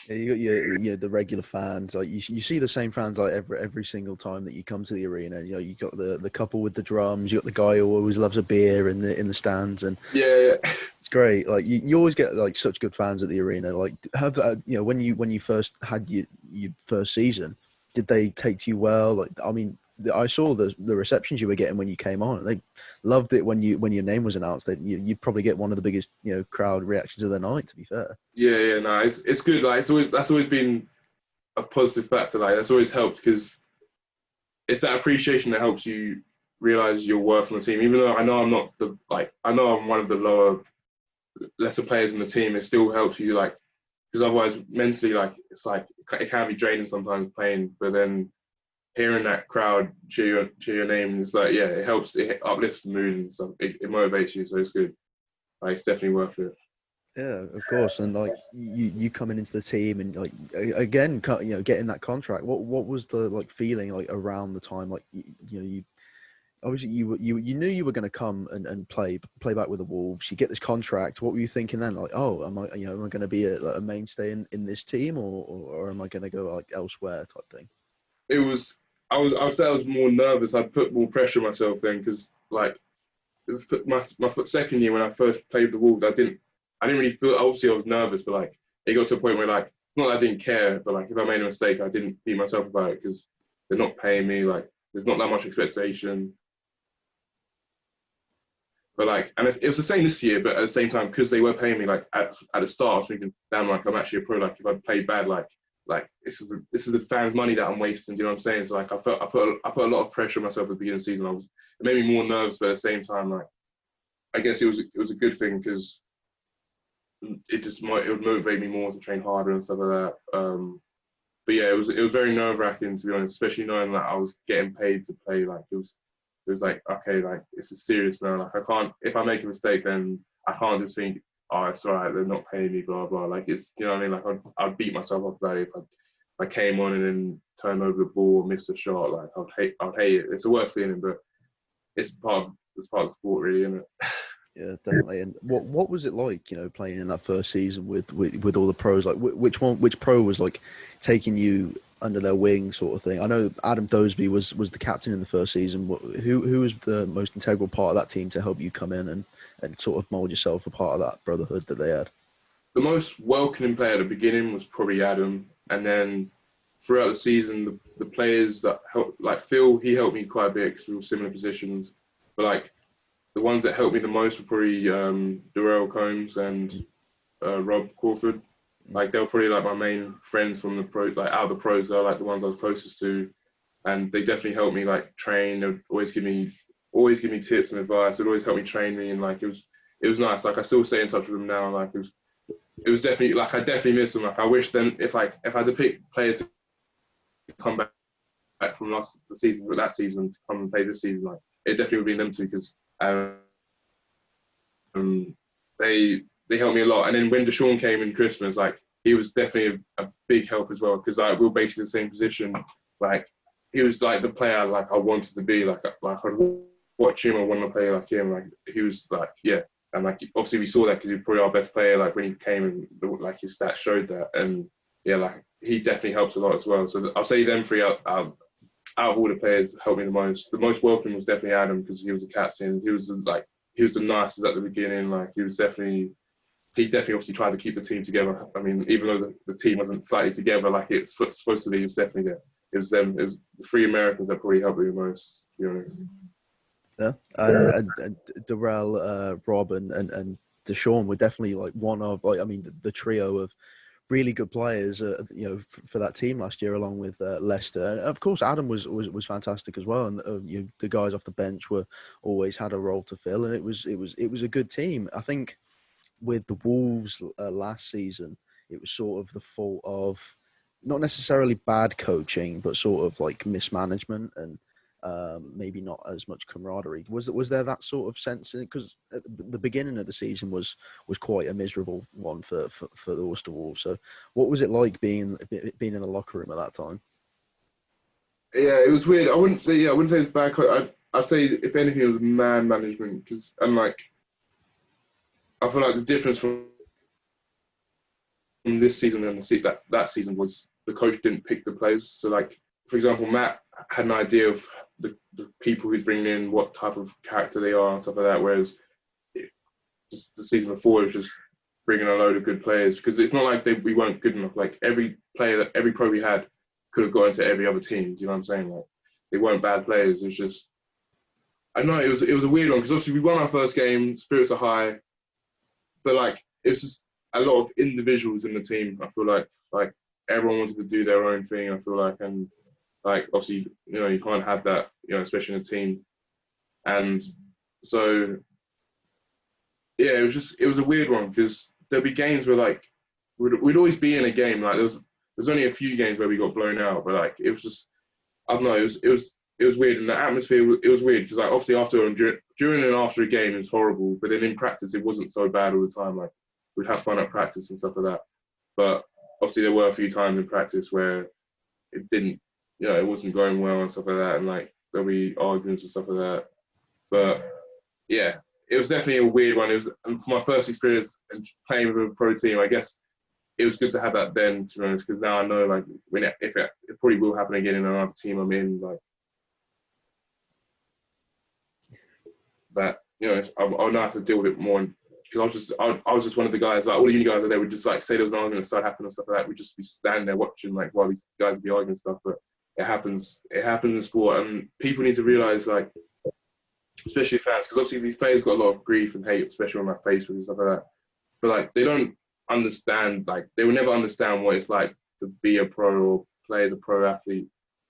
S1: Yeah, you got the regular fans. Like you see the same fans like every single time that you come to the arena. You got the couple with the drums. You got the guy who always loves a beer in the stands, and
S2: Yeah, yeah.
S1: it's great. Like you always get like such good fans at the arena. Like have when you first had your first season, did they take to you well? Like I mean, I saw the receptions you were getting when you came on. They loved it when your name was announced. You'd probably get one of the biggest crowd reactions of the night. To be fair.
S2: Yeah. No, it's good. Like that's always been a positive factor. Like that's always helped because it's that appreciation that helps you realize your worth on the team. Even though I know I'm not I know I'm one of the lesser players in the team. It still helps you like because otherwise mentally like it's like it can be draining sometimes playing. But then hearing that crowd cheer your name is like yeah, it helps. It uplifts the mood and stuff. It motivates you, so it's good. Like it's definitely worth it.
S1: Yeah, of course, and like you coming into the team and like again, getting that contract. What was the like feeling like around the time? Like you obviously you knew you were going to come and play back with the Wolves. You get this contract. What were you thinking then? Like, oh, am I going to be a mainstay in this team, or am I going to go like elsewhere type thing?
S2: It was I would say I was more nervous. I'd put more pressure on myself then because like my second year when I first played the Wolves, I didn't really feel. Obviously, I was nervous, but like it got to a point where like not that I didn't care, but like if I made a mistake, I didn't beat myself about it because they're not paying me. Like there's not that much expectation. But like, and it was the same this year, but at the same time, because they were paying me like at the start, I was thinking, damn, like I'm actually a pro. Like if I played bad, like this is the fans' money that I'm wasting. Do you know what I'm saying? So like I put a lot of pressure on myself at the beginning of the season. It made me more nervous, but at the same time, like I guess it was a good thing because it would motivate me more to train harder and stuff like that. But yeah, it was very nerve wracking to be honest, especially knowing that I was getting paid to play. Like it was like okay, like this is serious now. Like I can't if I make a mistake, then I can't just think, oh, it's all right, they're not paying me, blah blah. Like it's you know what I mean. Like I'd beat myself up about it if I came on and then turned over the ball or missed a shot. Like I'd hate it. It's the worst feeling, but it's part of the sport, really, isn't it?
S1: Yeah, definitely. And what was it like, playing in that first season with all the pros? Like, which pro was like taking you under their wing, sort of thing? I know Adam Doseby was the captain in the first season. Who was the most integral part of that team to help you come in and sort of mold yourself a part of that brotherhood that they had?
S2: The most welcoming player at the beginning was probably Adam, and then throughout the season, the players that helped, like Phil, he helped me quite a bit because we were similar positions. But like the ones that helped me the most were probably Darrell Combs and Rob Crawford. Like they were probably like my main friends from the pro, like out of the pros. They're like the ones I was closest to, and they definitely helped me like train. They would always give me tips and advice. They'd always help me train me, and like it was nice. Like I still stay in touch with them now. Like it was definitely like I definitely miss them. Like I wish them if I had to pick players to come back from the season, but that season to come and play this season, like it definitely would be them two because they helped me a lot. And then when Deshaun came in Christmas, like he was definitely a big help as well because like we were basically the same position. Like he was like the player like I wanted to be. Like I'd watch him, I want to play like him. Like he was like yeah. And like obviously we saw that because he was probably our best player. Like when he came and like his stats showed that, and yeah, like he definitely helped a lot as well. So I'll say them three out of all the players helped me the most. The most welcome was definitely Adam because he was a captain. He was the nicest at the beginning. Like he definitely obviously tried to keep the team together. I mean, even though the team wasn't slightly together like it's supposed to be, it was definitely there. It was them. It was the three Americans that probably helped me the most, to be honest.
S1: Yeah, and Darrell, Rob, and Deshaun were definitely like one of like I mean the trio of really good players, for that team last year, along with Leicester. And of course, Adam was fantastic as well, and the guys off the bench were always had a role to fill, and it was a good team. I think with the Wolves last season, it was sort of the fault of not necessarily bad coaching, but sort of like mismanagement and maybe not as much camaraderie. Was there that sort of sense? Because the beginning of the season was quite a miserable one for the Worcester Wolves. So, what was it like being in the locker room at that time?
S2: Yeah, it was weird. I wouldn't say it's bad. I'd say if anything, it was man management because and like I feel like the difference from this season and that season was the coach didn't pick the players. So like for example, Matt had an idea of the people he's bringing in, what type of character they are and stuff like that. Whereas just the season before, it was just bringing a load of good players because it's not like we weren't good enough. Like every pro we had could have got into every other team. Do you know what I'm saying? Like they weren't bad players. It's just I know it was a weird one because obviously we won our first game, spirits are high, but like it was just a lot of individuals in the team. I feel like everyone wanted to do their own thing. I feel like and like obviously you can't have that especially in a team, and so yeah, it was a weird one because there'd be games where like we'd always be in a game like there's only a few games where we got blown out, but like it was just I don't know it was weird and the atmosphere it was weird because like obviously during and after a game it's horrible, but then in practice it wasn't so bad all the time. Like we'd have fun at practice and stuff like that, but obviously there were a few times in practice where it didn't it wasn't going well and stuff like that, and like there'll be arguments and stuff like that, but yeah, it was definitely a weird one. It was and for my first experience and playing with a pro team. I guess it was good to have that then, to be honest, because now I know like if it probably will happen again in another team I'm in, like that. I'll now have to deal with it more. Because I was just one of the guys. Like all the uni guys are there would just like say there was an argument that started happening and stuff like that. We'd just be standing there watching like while these guys would be arguing and stuff. But it happens in sport, and people need to realize like, especially fans, because obviously these players got a lot of grief and hate, especially on my Facebook and stuff like that. But like they don't understand, like they will never understand what it's like to be a pro or play as a pro athlete.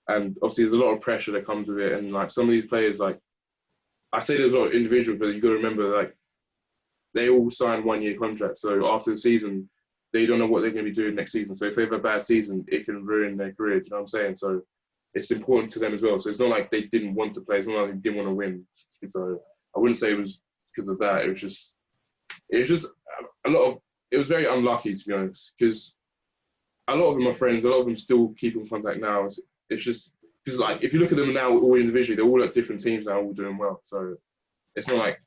S2: And obviously there's a lot of pressure that comes with it. And like some of these players, like I say there's a lot of individuals, but you got to remember like they all sign 1-year contracts. So after the season, they don't know what they're going to be doing next season. So if they have a bad season, it can ruin their career. Do you know what I'm saying? So it's important to them as well. So it's not like they didn't want to play. It's not like they didn't want to win. So I wouldn't say it was because of that. It was just a lot of. It was very unlucky, to be honest, because a lot of them are friends. A lot of them still keep in contact now. It's just because like if you look at them now, all individually, they're all at different teams now, all doing well. So it's not like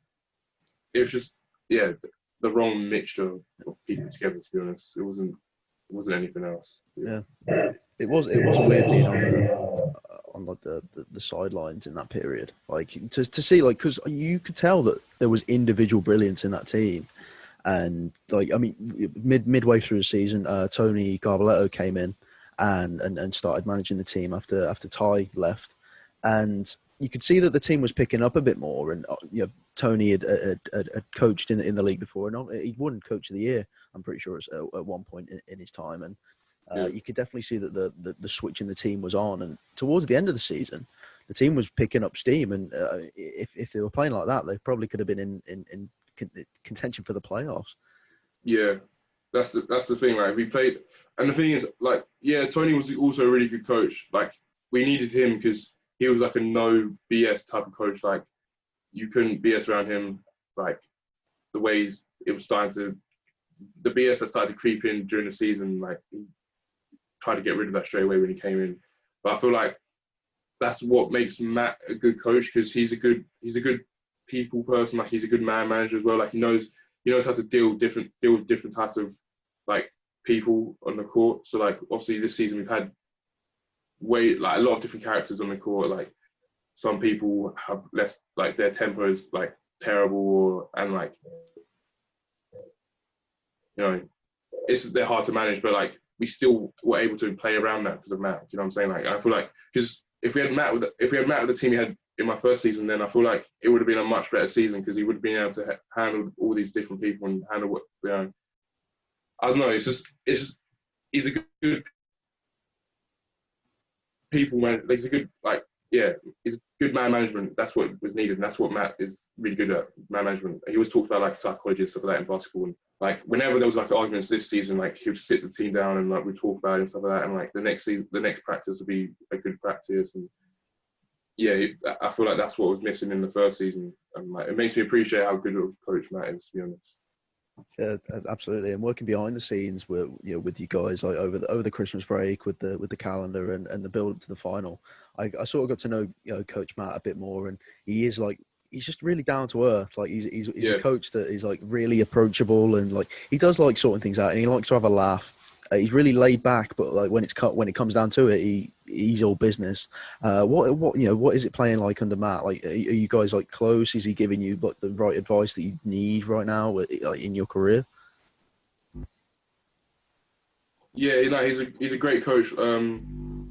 S2: it was just the wrong mixture of people together. To be honest, it wasn't anything else.
S1: Yeah, it was weird being on like the sidelines in that period, like to see like because you could tell that there was individual brilliance in that team, and like I mean midway through the season, Tony Garbaletto came in and started managing the team after Ty left, and you could see that the team was picking up a bit more, and Tony had coached in the league before, and he won Coach of the Year. I'm pretty sure it's at one point in his time, and you could definitely see that the switch in the team was on. And towards the end of the season, the team was picking up steam, and if they were playing like that, they probably could have been in contention for the playoffs.
S2: Yeah, that's the thing. Like we played, and the thing is, like, yeah, Tony was also a really good coach. Like we needed him because he was like a no BS type of coach. Like you couldn't BS around him. Like the ways it was the BS that started to creep in during the season. Like he tried to get rid of that straight away when he came in. But I feel like that's what makes Matt a good coach because he's a good people person. Like he's a good man manager as well. Like he knows how to deal with different types of like people on the court. So like obviously this season we've had a lot of different characters on the court. Like some people have less, like their temper is like terrible, and like they're hard to manage, but like we still were able to play around that because of Matt. You know what I'm saying? Like I feel like because if we had Matt with the team he had in my first season, then I feel like it would have been a much better season because he would have been able to handle all these different people and handle what I don't know. It's just he's a good people man. He's a good he's a good man management. That's what was needed, and that's what Matt is really good at, man management. He always talks about like psychology and stuff like that in basketball. And like whenever there was like arguments this season, like he would sit the team down and like we talk about it and stuff like that. And like the next practice would be a good practice. And yeah, I feel like that's what was missing in the first season. And like it makes me appreciate how good of a coach Matt is, to be honest.
S1: Yeah, absolutely. And working behind the scenes with you guys like over the Christmas break with the calendar and the build up to the final, I sort of got to know Coach Matt a bit more, and he's just really down to earth. Like he's a coach that is like really approachable, and like he does like sorting things out, and he likes to have a laugh. He's really laid back, but like when it comes down to it, he's all business. What is it playing like under Matt? Like, are you guys like close? Is he giving you like the right advice that you need right now, like, in your career?
S2: Yeah, he's a great coach.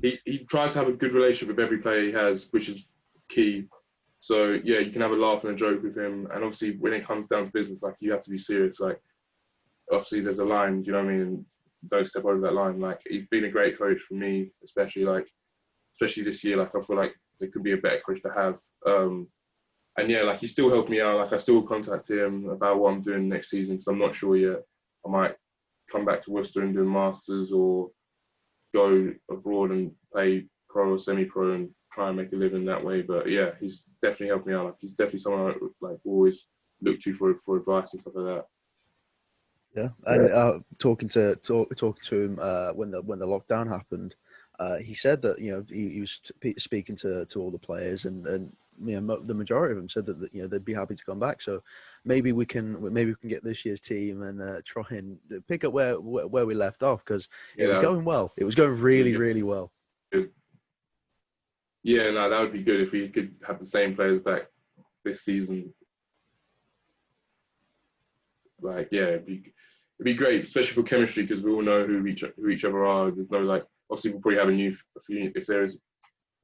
S2: He tries to have a good relationship with every player he has, which is key. So yeah, you can have a laugh and a joke with him, and obviously when it comes down to business, like you have to be serious. Like obviously there's a line, you know what I mean? Don't step over that line. Like he's been a great coach for me, especially this year. Like I feel like there could be a better coach to have. And yeah, like he still helped me out. Like I still contact him about what I'm doing next season because I'm not sure yet. I might come back to Worcester and do a masters, or go abroad and play pro or semi-pro and try and make a living that way. But yeah, he's definitely helped me out. Like he's definitely someone I like always look to for advice and stuff like that.
S1: Yeah, and talking to him when the lockdown happened, he said that he was speaking to all the players, and the majority of them said that they'd be happy to come back. So maybe we can get this year's team and try and pick up where we left off, because it was going well. It was going really well.
S2: Yeah, no, that would be good if we could have the same players back this season. Like, yeah, it'd be great, especially for chemistry, because we all know who each other are. There's no like, obviously we'll probably have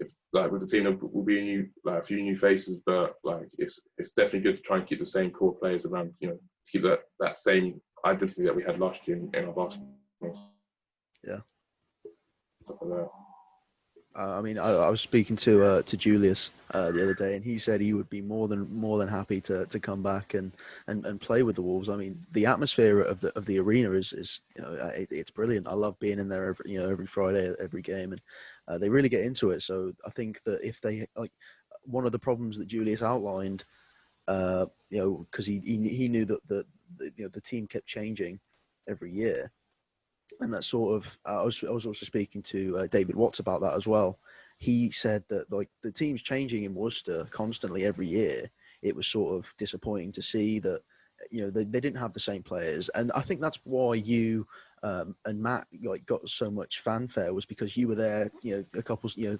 S2: if like with the team there will be a few new faces, but like it's definitely good to try and keep the same core players around. To keep that same identity that we had last year in our basketball.
S1: Yeah.
S2: Stuff like that.
S1: I mean, I was speaking to Julius the other day, and he said he would be more than happy to come back and play with the Wolves. I mean, the atmosphere of the arena is it's brilliant. I love being in there every Friday, every game, and they really get into it. So I think that if they like, one of the problems that Julius outlined, because he knew that the team kept changing every year. And that sort of, I was also speaking to David Watts about that as well. He said that like the team's changing in Worcester constantly every year. It was sort of disappointing to see that, they didn't have the same players. And I think that's why you and Matt like got so much fanfare, was because you were there, a couple, 2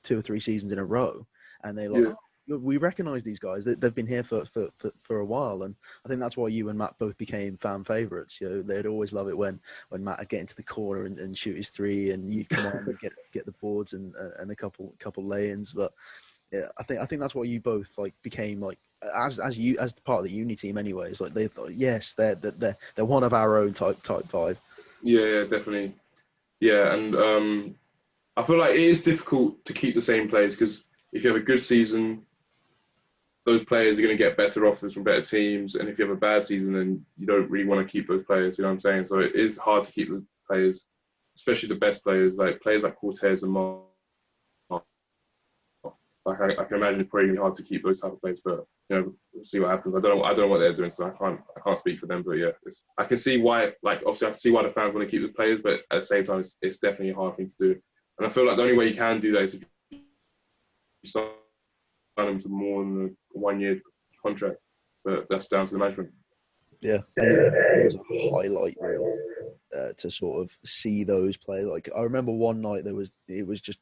S1: or 3 seasons in a row, and they like,
S2: Yeah.
S1: we recognize these guys. They've been here for a while, and I think that's why you and Matt both became fan favorites. They'd always love it when Matt would get into the corner and shoot his three, and you come on and get the boards and a couple lay-ins. But yeah, I think that's why you both like became like as part of the uni team. Anyways, like they thought, yes, they're one of our own type 5.
S2: Yeah, definitely. Yeah, and I feel like it is difficult to keep the same players, because if you have a good season, those players are going to get better offers from better teams, and if you have a bad season, then you don't really want to keep those players. You know what I'm saying? So it is hard to keep the players, especially the best players, like Cortez and Mark. Like I can imagine it's probably hard to keep those type of players, but we'll see what happens. I don't know what they're doing, so I can't speak for them. But yeah, I can see why. Like obviously, I can see why the fans want to keep the players, but at the same time, it's definitely a hard thing to do. And I feel like the only way you can do that is if you sign them to more than a 1-year contract, but that's down to the management.
S1: Yeah, and it was a highlight reel to sort of see those play. Like I remember one night it was just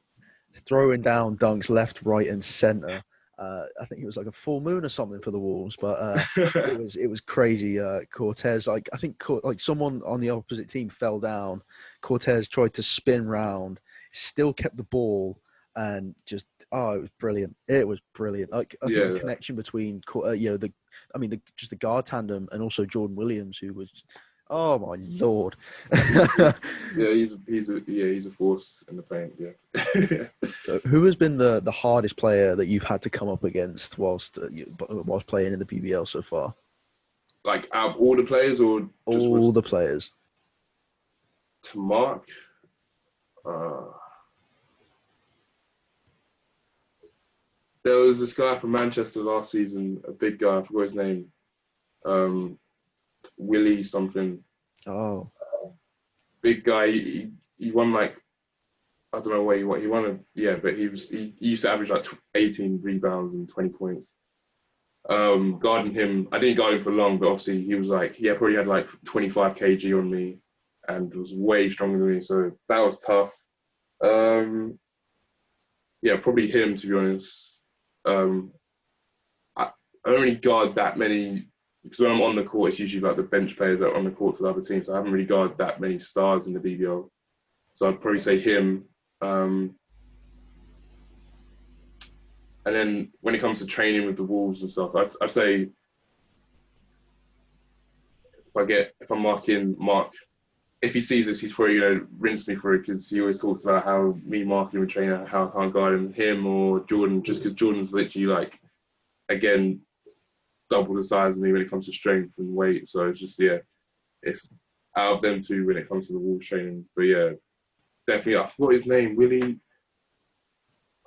S1: throwing down dunks left, right, and center. I think it was like a full moon or something for the Wolves, but it was crazy. Cortez, like I think like someone on the opposite team fell down. Cortez tried to spin round, still kept the ball, and just it was brilliant. It was brilliant. Like I think the connection between just the guard tandem and also Jordan Williams, who was, oh my lord.
S2: he's a force in the paint. Yeah.
S1: So who has been the hardest player that you've had to come up against whilst playing in the BBL so far?
S2: Like out of all the players, or just
S1: all the players?
S2: To mark. There was this guy from Manchester last season, a big guy, I forgot his name. Willie something.
S1: Oh.
S2: Big guy. He won like, I don't know what he won. But he used to average like 18 rebounds and 20 points. Guarding him, I didn't guard him for long, but obviously he was like, he probably had like 25 kg on me and was way stronger than me. So that was tough. Probably him, to be honest. I don't really guard that many, because when I'm on the court, it's usually like the bench players that are on the court for the other teams. So I haven't really guarded that many stars in the BBL. So I'd probably say him. And then when it comes to training with the Wolves and stuff, I'd say if I'm marking Mark, if he sees this, he's probably going to rinse me for it, because he always talks about how me marking him and training, how I can't guard him or Jordan, just because Jordan's literally like, again, double the size of me when it comes to strength and weight. So it's just, it's out of them two when it comes to the Wolves training. But yeah, definitely, I forgot his name, Willie.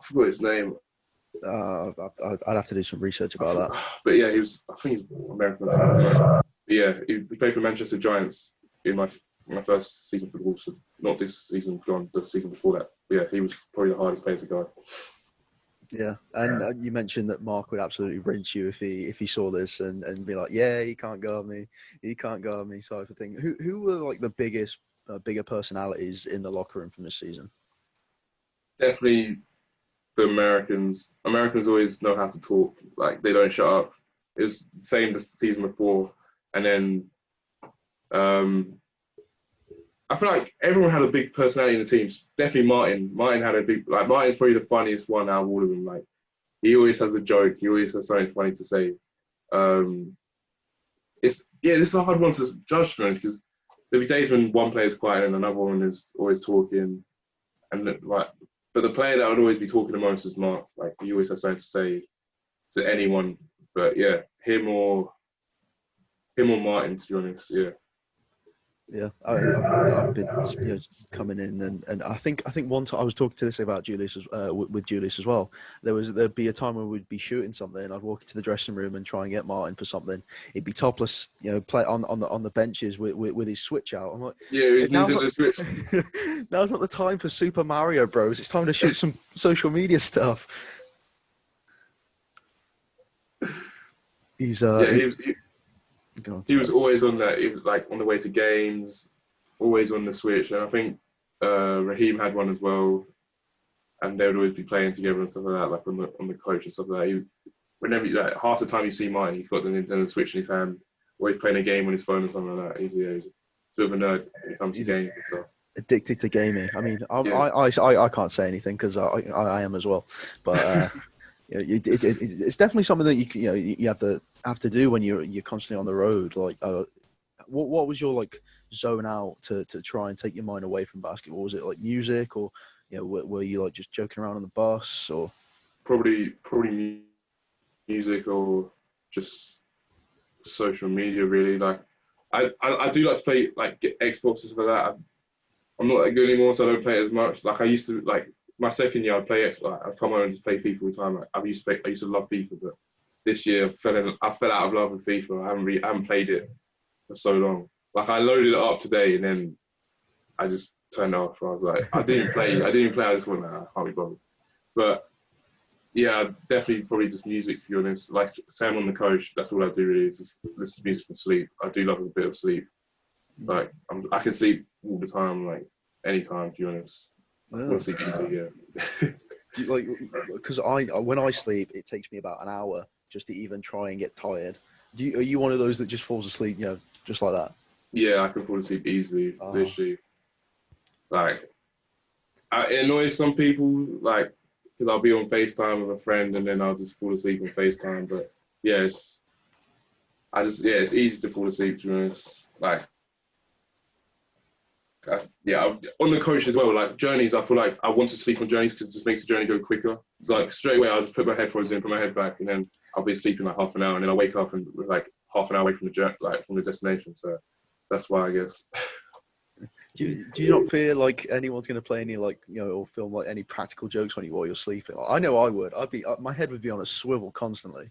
S2: I forgot his name.
S1: I'd have to do some research about that.
S2: But yeah, I think he's American. But yeah, he played for Manchester Giants in my first season for the Wolves. So not this season, gone, the season before that. But yeah, he was probably the hardest player to guard.
S1: Yeah, and you mentioned that Mark would absolutely rinse you if he saw this and be like, yeah, he can't guard me, sort of thing. Who were like the bigger personalities in the locker room from this season?
S2: Definitely the Americans. Americans always know how to talk. Like, they don't shut up. It was the same the season before, and then I feel like everyone had a big personality in the team. Definitely Martin. Martin had a big, like, Martin's probably the funniest one out of all of them. Like, he always has a joke. He always has something funny to say. This is a hard one to judge, because there'll be days when one player is quiet and another one is always talking. But the player that would always be talking the most is Mark. Like, he always has something to say to anyone. But yeah, him or Martin, to be honest. Yeah.
S1: Yeah, I've been coming in and I think one time I was talking to this about Julius with Julius as well. There'd be a time when we'd be shooting something, and I'd walk into the dressing room and try and get Martin for something. He'd be topless, play on the benches with his Switch out. I'm like,
S2: his Nintendo Switch.
S1: Now's not the time for Super Mario Bros. It's time to shoot some social media stuff.
S2: He was always on that. He was like on the way to games, always on the Switch. And I think Raheem had one as well, and they would always be playing together and stuff like that, like on the coach and stuff like that. Whenever, half the time you see Martin, he's got the Nintendo Switch in his hand, always playing a game on his phone or something like that. He's a bit of a nerd when it comes to games and stuff.
S1: Addicted to gaming. I mean, I can't say anything because I am as well, but. It's definitely something that you have to do when you're constantly on the road. Like, what was your like zone out to try and take your mind away from basketball? Was it like music, or were you like just joking around on the bus, or
S2: probably music, or just social media? Really, like I do like to play like Xbox and stuff like that. I'm not that good anymore, so I don't play it as much. Like I used to, like. My second year, I'd play Xbox. I'd come home and just play FIFA all the time. Like, I used to love FIFA, but this year I fell out of love with FIFA. I haven't played it for so long. Like, I loaded it up today and then I just turned it off. I was like, I didn't play. I just went, I can't be bothered. But Yeah, definitely probably just music, to be honest. Like, say I'm on the coach, that's all I do really is just listen to music and sleep. I do love a bit of sleep. Like, I can sleep all the time, like, anytime, to be honest. I fall
S1: Yeah.
S2: asleep easy, yeah.
S1: Do you, like, because when I sleep, it takes me about an hour just to even try and get tired. Are you one of those that just falls asleep, just like that?
S2: Yeah, I can fall asleep easily,
S1: Oh,
S2: literally. Like, it annoys some people, like, because I'll be on FaceTime with a friend and then I'll just fall asleep on FaceTime. But yeah, it's easy to fall asleep, to be honest. Like, on the coach as well. Like journeys, I feel like I want to sleep on journeys because it just makes the journey go quicker. It's like straight away, I'll just put my headphones in, put my head back, and then I'll be sleeping like half an hour, and then I'll wake up and like half an hour away from the journey, like from the destination. So that's why I guess.
S1: do you not fear like anyone's going to play any like or film like any practical jokes on you while you're sleeping? I know I would. I'd be my head would be on a swivel constantly.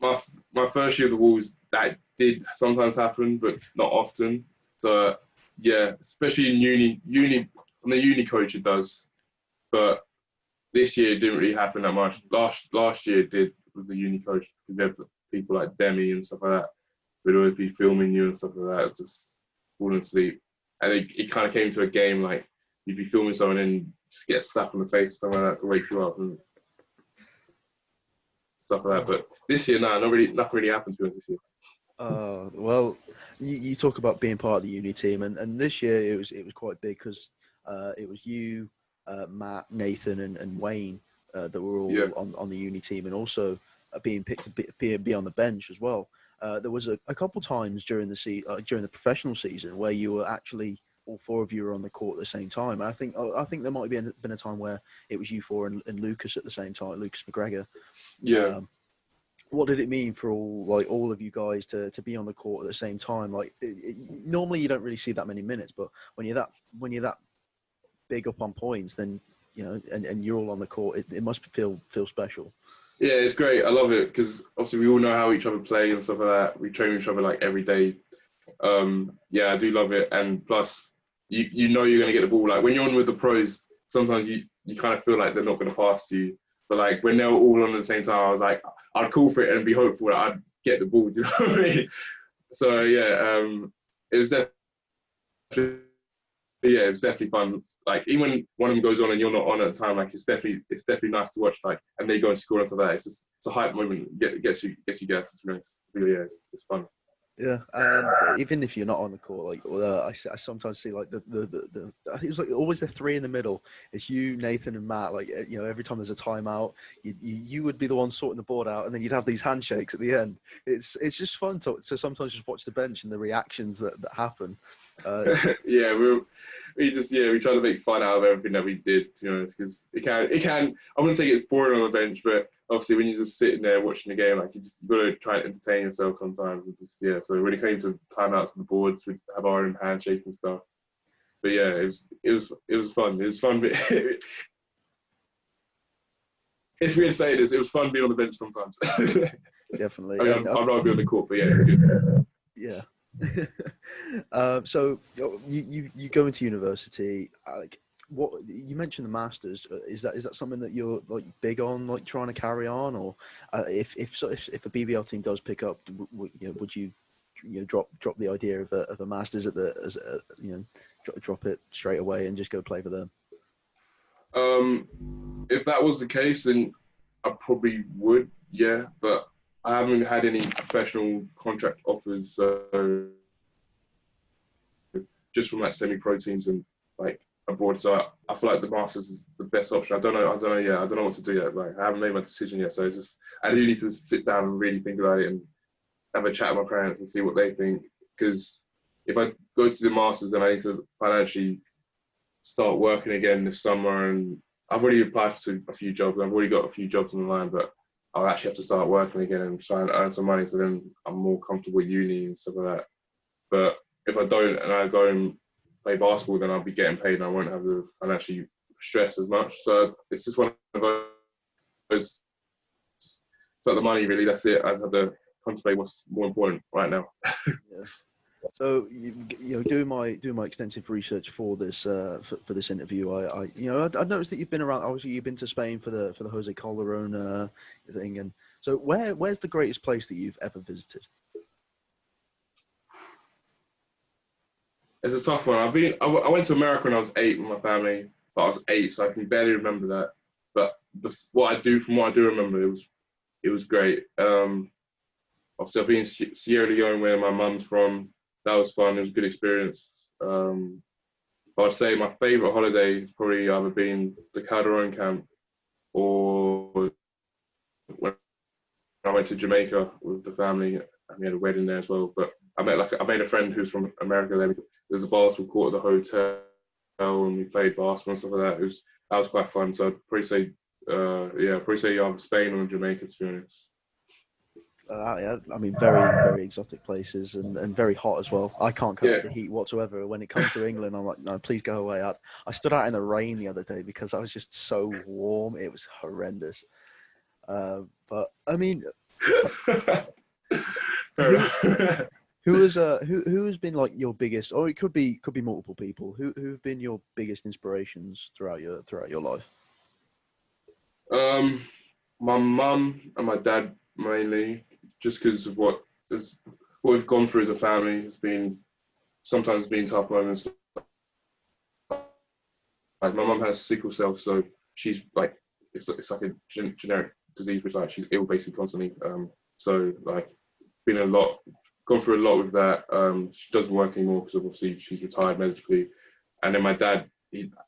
S2: my my first year of the Wolves, that did sometimes happen, but not often. So yeah, especially in uni on the uni coach it does, but this year it didn't really happen that much. Last year it did with the uni coach because we had people like Demi and stuff like that. We'd always be filming you and stuff like that, just falling asleep. And it kind of came to a game like you'd be filming someone and just get a slap on the face or something like that to wake you up and stuff like that. But this year, nah, nothing really happened to us this year.
S1: Well, you talk about being part of the uni team, and this year it was quite big because it was you, Matt, Nathan, and Wayne that were
S2: Yeah,
S1: all on the uni team, and also being picked to be on the bench as well. There was a couple times during during the professional season where you were actually all four of you were on the court at the same time, and I think there might have been a time where it was you four and Lucas at the same time, Lucas McGregor.
S2: yeah.
S1: Um, what did it mean for all of you guys to be on the court at the same time? Like normally you don't really see that many minutes, but when you're that big up on points, then and you're all on the court, it must feel special.
S2: Yeah, it's great. I love it because obviously we all know how each other play and stuff like that. We train with each other like every day. Yeah, I do love it. And plus, you know you're gonna get the ball. Like when you're on with the pros, sometimes you kind of feel like they're not gonna pass to you. But like when they're all on at the same time, I was like, I'd call for it and be hopeful that I'd get the ball. Do you know what I mean? So yeah, it was definitely yeah, it was definitely fun. Like even when one of them goes on and you're not on at the time, like it's definitely nice to watch. Like and they go and score and stuff like that. It's a hype moment. Gets you gas. Really, yeah, it's fun.
S1: Yeah, and even if you're not on the court, like I sometimes see like I think it was like always the three in the middle. It's you, Nathan, and Matt. Like every time there's a timeout, you would be the one sorting the board out, and then you'd have these handshakes at the end. It's just fun to sometimes just watch the bench and the reactions that happen.
S2: Yeah, we try to make fun out of everything that we did, to be honest, because it can. I wouldn't say it's boring on the bench, but obviously when you're just sitting there watching the game, like you got to try and entertain yourself sometimes. It's just yeah. So when it came to timeouts on the boards, we'd have our own handshakes and stuff. But yeah, it was fun. It was fun. But it's weird to say this. It was fun being on the bench sometimes.
S1: Definitely,
S2: I mean,
S1: and
S2: I'd rather be on the court, but yeah, it was good.
S1: yeah. So you go into university. Like what you mentioned the masters. Is that something that you're like big on, like trying to carry on, or if a BBL team does pick up, would you drop the idea of a masters at the as drop it straight away and just go play for them?
S2: If that was the case, then I probably would, yeah. But I haven't had any professional contract offers, so just from like semi-pro teams and like abroad. So I feel like the Masters is the best option. I don't know. Yeah, I don't know what to do yet. Like I haven't made my decision yet, so I do need to sit down and really think about it and have a chat with my parents and see what they think. Because if I go to the Masters, then I need to financially start working again this summer. And I've already applied for a few jobs. I've already got a few jobs on the line, but I'll actually have to start working again and try and earn some money so then I'm more comfortable with uni and stuff like that. But if I don't and I go and play basketball, then I'll be getting paid and I won't have the financial stress as much. So it's just one of those. It's not the money really. That's it. I just have to contemplate what's more important right now.
S1: Yeah. So doing my extensive research for this for this interview, I noticed that you've been around. Obviously, you've been to Spain for the Jose Calderon thing, and so where's the greatest place that you've ever visited?
S2: It's a tough one. I went to America when I was 8 with my family, but I was 8, so I can barely remember that. But what I do, from what I do remember, it was great. Obviously, I've been in Sierra Leone, where my mum's from. That was fun. It was a good experience. But I'd say my favourite holiday has probably either been the Calderon camp, or when I went to Jamaica with the family, and we had a wedding there as well. But I made a friend who's from America. There was a basketball court at the hotel, and we played basketball and stuff like that. That was quite fun. So I'd probably say, either Spain or Jamaica, to be honest.
S1: Yeah, I mean, very exotic places and very hot as well. I can't cope
S2: Yeah.
S1: with the heat whatsoever. When it comes to England, I'm like, no, please go away. I stood out in the rain the other day because I was just so warm. It was horrendous. But I mean, who, who has been like your biggest, or it could be multiple people. Who've been your biggest inspirations throughout your life?
S2: My mum and my dad mainly, just because of what we've gone through as a family. It's been sometimes been tough moments. Like my mum has sickle cell, so she's like it's like a generic disease, which like she's ill basically constantly. So like been gone through a lot with that. She doesn't work anymore because obviously she's retired medically. And then my dad,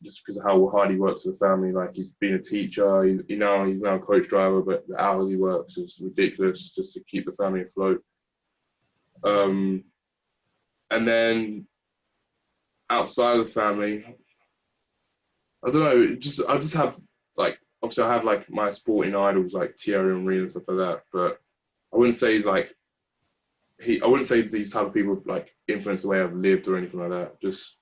S2: just because of how hard he works for the family, like he's been a teacher, he's now a coach driver, but the hours he works is ridiculous just to keep the family afloat. And then outside of the family, I don't know, I just have like, obviously I have like my sporting idols like Thierry Henry and stuff like that, but I wouldn't say I wouldn't say these type of people like influence the way I've lived or anything like that. Just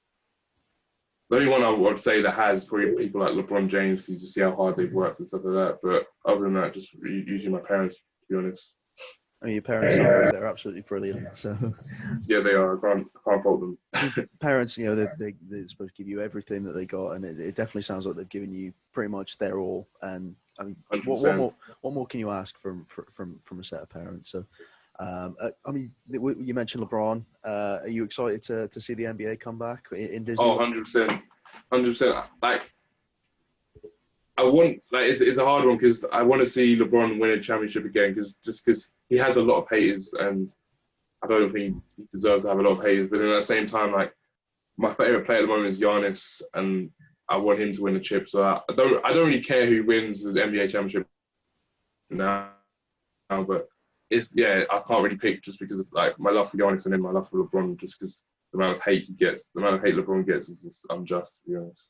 S2: the only one I would say that has probably people like LeBron James, because you see how hard they've worked and stuff like that. But other than that, just usually my parents, to be honest.
S1: I mean, your parents they're absolutely brilliant. So
S2: Yeah, they are. I can't fault them.
S1: I mean, parents, they're supposed to give you everything that they got, and it definitely sounds like they've given you pretty much their all. And I mean, what more can you ask from a set of parents? So, I mean, you mentioned LeBron. Are you excited to see the NBA come back in Disney?
S2: Oh, 100%. 100%. Like, it's a hard one because I want to see LeBron win a championship again, because he has a lot of haters, and I don't think he deserves to have a lot of haters. But then at the same time, like, my favorite player at the moment is Giannis, and I want him to win the chip. So I don't really care who wins the NBA championship now, but I can't really pick just because of like my love for Giannis and then my love for LeBron, just because the amount of hate LeBron gets is just unjust, to be honest.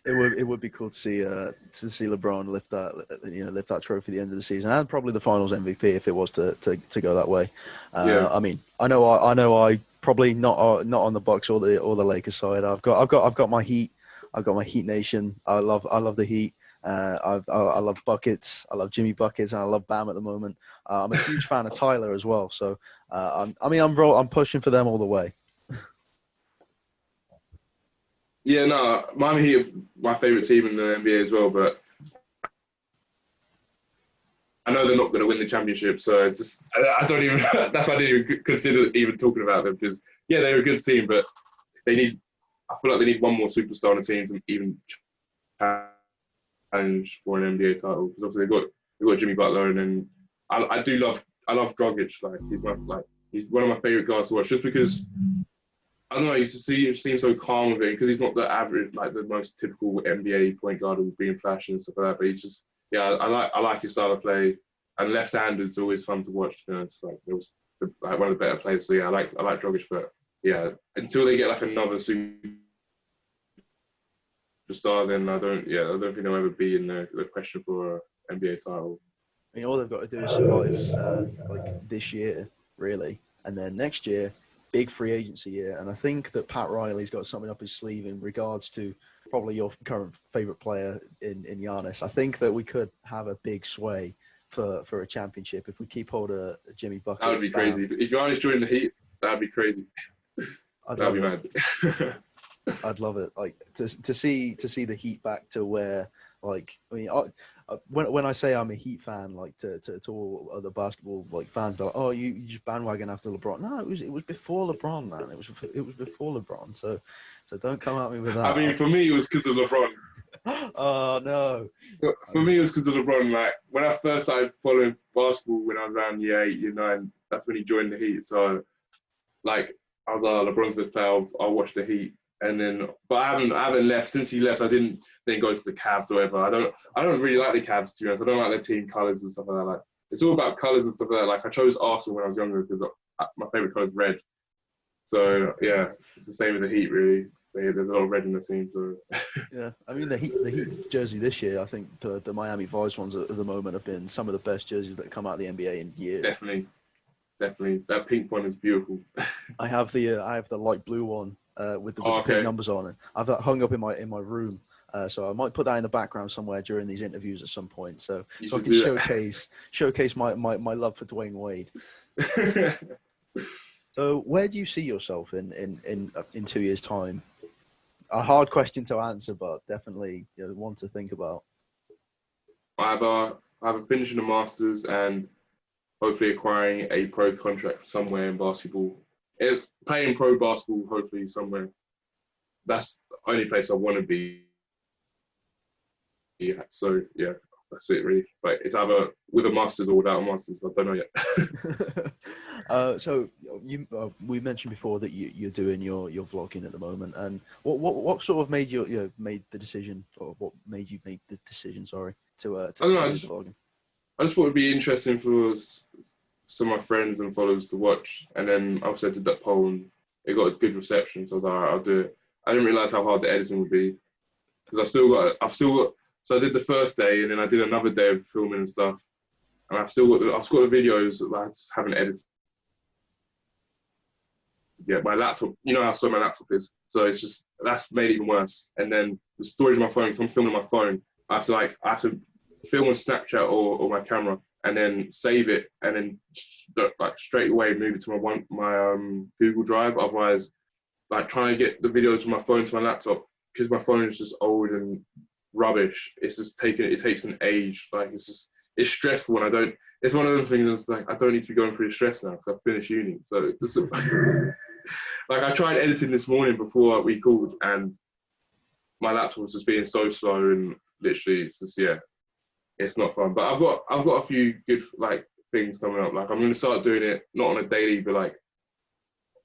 S1: It would be cool to see LeBron lift that trophy at the end of the season, and probably the Finals MVP if it was to go that way. I mean, I know I probably not on the Bucks or the Lakers side. I've got my Heat. I've got my Heat Nation. I love the Heat. I love buckets. I love Jimmy buckets, and I love Bam at the moment. I'm a huge fan of Tyler as well. So I'm pushing for them all the way.
S2: Yeah, no, Miami Heat are my favorite team in the NBA as well, but I know they're not going to win the championship, so it's just I don't even. That's why I didn't even consider even talking about them, because yeah, they're a good team, but I feel like they need one more superstar on the team to even challenge for an NBA title, because obviously they've got Jimmy Butler, and then I love Dragic. He's one of my favorite guys to watch, just because I don't know, he seems so calm with it, because he's not the average, like the most typical NBA point guard who's being flashy and stuff like that. But he's just, yeah, I like his style of play, and left-handed is always fun to watch. You know, it's like it was one of the better players. So yeah, I like Dragic, but yeah, until they get like another superstar, then I don't think they'll ever be in the question for an NBA title.
S1: I mean, all they've got to do is survive this year, really, and then next year, big free agency year. And I think that Pat Riley's got something up his sleeve in regards to probably your current favorite player in Giannis. I think that we could have a big sway for a championship if we keep hold of Jimmy Bucket.
S2: That would be crazy. If Giannis joined the Heat, That'd be crazy.
S1: I'd
S2: That'd
S1: love
S2: be
S1: it.
S2: mad.
S1: I'd love it. Like to see the Heat back to where, like, I mean, when I say I'm a Heat fan, like to all other basketball like fans, they're like, oh, you just bandwagon after LeBron. No, it was before LeBron, man. It was before LeBron. So don't come at me with
S2: I mean,
S1: that.
S2: for me, it was because of LeBron.
S1: Oh no.
S2: For me, it was because of LeBron. Like when I first started following basketball when I was around year 8, year 9, that's when he joined the Heat. So like I was like, LeBron's the player. I'll watch the Heat. And then, but I haven't left since he left. I didn't then go to the Cavs or whatever. I don't really like the Cavs, to be honest. I don't like their team colors and stuff like that. Like it's all about colors and stuff like that. Like I chose Arsenal when I was younger because my favorite color is red. So yeah, it's the same with the Heat, really. There's a lot of red in the team. So
S1: Yeah, I mean the Heat jersey this year. I think the Miami Vice ones at the moment have been some of the best jerseys that come out of the NBA in years.
S2: definitely, that pink one is beautiful.
S1: I have the light blue one with the
S2: Oh,
S1: pink
S2: okay.
S1: numbers on it. I've that hung up in my room, so I might put that in the background somewhere during these interviews at some point, so
S2: You
S1: I
S2: should
S1: can
S2: do that.
S1: showcase my love for Dwayne Wade. So where do you see yourself in 2 years' time? A hard question to answer, but definitely one to think about.
S2: Either finishing the masters and hopefully acquiring a pro contract somewhere in basketball. Playing pro basketball, hopefully somewhere. That's the only place I want to be. Yeah, so yeah, that's it really. But it's either with a masters or without a masters. I don't know yet.
S1: So we mentioned before that you're doing your vlogging at the moment, and what sort of made you made the decision, or what made you make the decision? Sorry,
S2: I don't know.
S1: to do the vlogging.
S2: I just thought it'd be interesting for some of my friends and followers to watch, and then obviously I did that poll and it got a good reception. So I was like, all right, I'll do it. I didn't realize how hard the editing would be because I've still got. So I did the first day, and then I did another day of filming and stuff, and I've still got the videos that I just haven't edited. Yeah, my laptop, you know how slow my laptop is. So it's just, that's made it even worse. And then the storage of my phone, if I'm filming on my phone, I have to film on Snapchat or my camera and then save it and then like straight away move it to my Google Drive. Otherwise, like trying to get the videos from my phone to my laptop, because my phone is just old and rubbish, it takes an age. Like it's stressful and it's one of those things that's like, I don't need to be going through the stress now because I've finished uni. So like I tried editing this morning before we called and my laptop was just being so slow and literally it's just, yeah, it's not fun. But I've got a few good like things coming up. Like I'm going to start doing it not on a daily, but like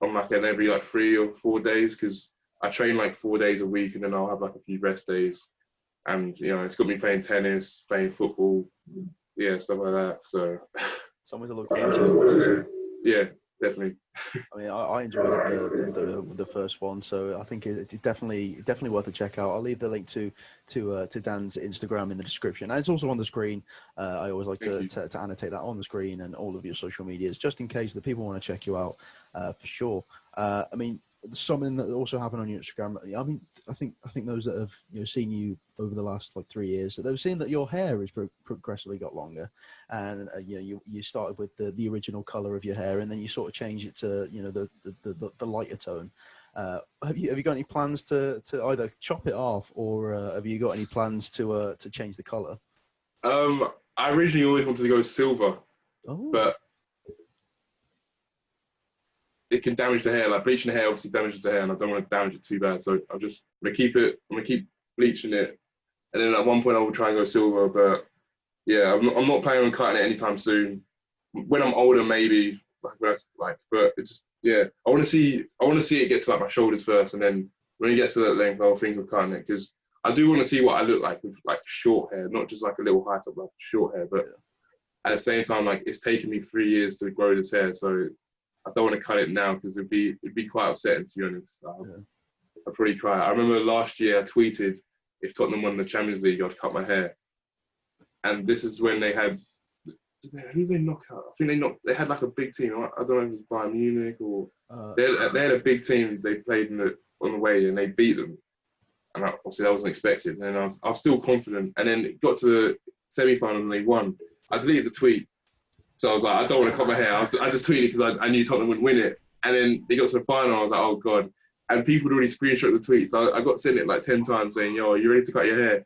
S2: on like an every like 3 or 4 days, because I train like 4 days a week and then I'll have like a few rest days. And it's got me playing tennis, playing football, yeah, stuff like that. So
S1: Something to look forward to.
S2: Yeah, definitely.
S1: I mean, I enjoyed it, the first one, so I think it's definitely worth a check out. I'll leave the link to Dan's Instagram in the description, and it's also on the screen. I always like to annotate that on the screen and all of your social medias, just in case the people want to check you out, for sure. I mean, something that also happened on your Instagram. I mean, I think those that have seen you over the last like 3 years, so they've seen that your hair has progressively got longer, and you started with the original color of your hair, and then you sort of changed it to the lighter tone. Have you got any plans to either chop it off, or have you got any plans to change the color?
S2: I originally always wanted to go silver, but it can damage the hair. Like bleaching the hair obviously damages the hair, and I don't want to damage it too bad. So I'm gonna keep bleaching it, and then at one point I will try and go silver. But yeah, I'm not planning on cutting it anytime soon. When I'm older, maybe. But it's just, yeah. I want to see it get to like my shoulders first, and then when it gets to that length, I'll think of cutting it, because I do want to see what I look like with like short hair, not just like a little high top, like short hair. But at the same time, like it's taken me 3 years to grow this hair, so I don't want to cut it now because it'd be quite upsetting, to be honest. I'd probably cry. I remember last year I tweeted, if Tottenham won the Champions League, I'd cut my hair. And this is when they had, who did they knock out? I think they had like a big team. I don't know if it was Bayern Munich or they had a big team. They played on the way and they beat them. And obviously that wasn't expected. And I was still confident. And then it got to the semi-final and they won. I deleted the tweet. So I was like, I don't want to cut my hair. I just tweeted because I knew Tottenham would win it. And then they got to the final. I was like, oh god. And people had already screenshot the tweets. So I got sent it like 10 times saying, yo, are you ready to cut your hair?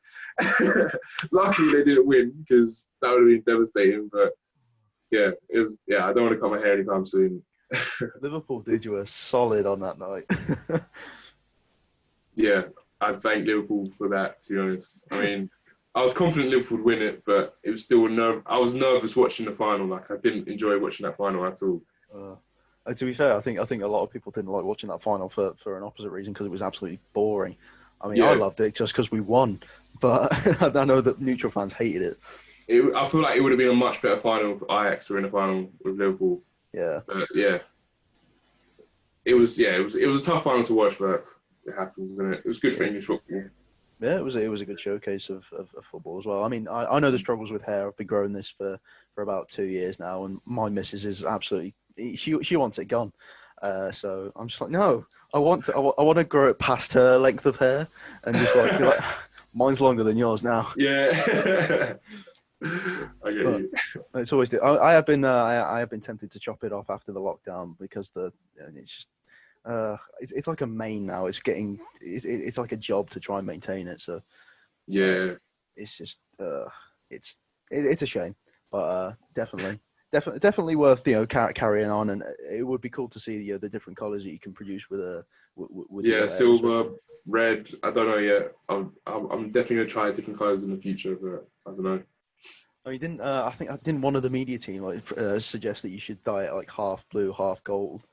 S2: Luckily, they didn't win because that would have been devastating. But yeah, it was. Yeah, I don't want to cut my hair anytime soon.
S1: Liverpool did you a solid on that night.
S2: Yeah, I thank Liverpool for that. To be honest, I mean, I was confident Liverpool would win it, but it was still I was nervous watching the final. Like I didn't enjoy watching that final at all.
S1: To be fair, I think a lot of people didn't like watching that final for an opposite reason because it was absolutely boring. I mean,
S2: Yeah.
S1: I loved it just because we won, but I know that neutral fans hated it.
S2: I feel like it would have been a much better final if Ajax were in the final with Liverpool.
S1: Yeah.
S2: But yeah, it was a tough final to watch, but it happens, isn't it? It was good for English football.
S1: Yeah, it was a good showcase of football as well. I mean, I know the struggles with hair. I've been growing this for about 2 years now, and my missus is absolutely she wants it gone. So I'm just like, no, I want to grow it past her length of hair, and just like be like, mine's longer than yours now.
S2: Yeah. I get you.
S1: It's always. I have been tempted to chop it off after the lockdown because it's just. It's like a mane now. It's like a job to try and maintain it. So
S2: yeah,
S1: it's just it's a shame, but definitely worth carrying on. And it would be cool to see the different colours that you can produce with
S2: silver, red. I don't know yet. I'm definitely gonna try different colours in the future, but I don't know.
S1: I mean, I think one of the media team suggest that you should dye it like half blue, half gold.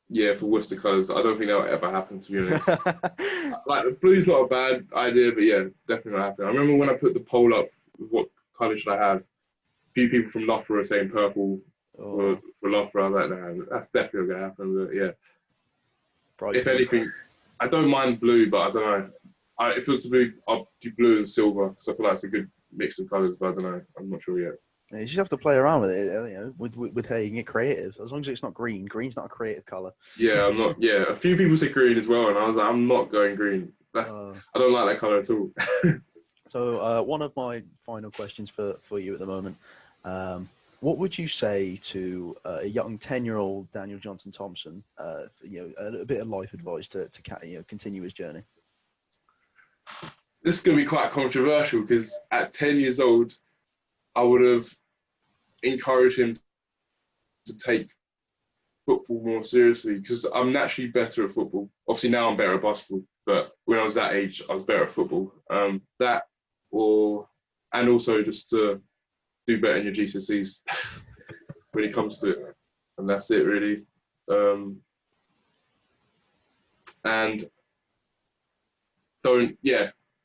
S2: Yeah, for Worcester colours. I don't think that will ever happen, to be honest. Like, blue's not a bad idea, but yeah, definitely not happen. I remember when I put the poll up, what colour should I have? A few people from Loughborough were saying purple for Loughborough. I was like, nah, that's definitely going to happen. But yeah, if anything, I don't mind blue, but I don't know. If it was to be, I'll do blue and silver, because I feel like it's a good mix of colours, but I don't know. I'm not sure yet.
S1: You just have to play around with it, with hair. You can get creative. As long as it's not green. Green's not a creative colour.
S2: Yeah, I'm not. Yeah, a few people said green as well, and I was like, I'm not going green. I don't like that colour at all.
S1: So, one of my final questions for you at the moment. What would you say to a young 10-year-old Daniel Johnson-Thompson? A little bit of life advice to continue his journey.
S2: This is going to be quite controversial because at 10 years old, I would have encouraged him to take football more seriously because I'm naturally better at football. Obviously now I'm better at basketball, but when I was that age, I was better at football. And also just to do better in your GCSEs when it comes to it, and that's it really. And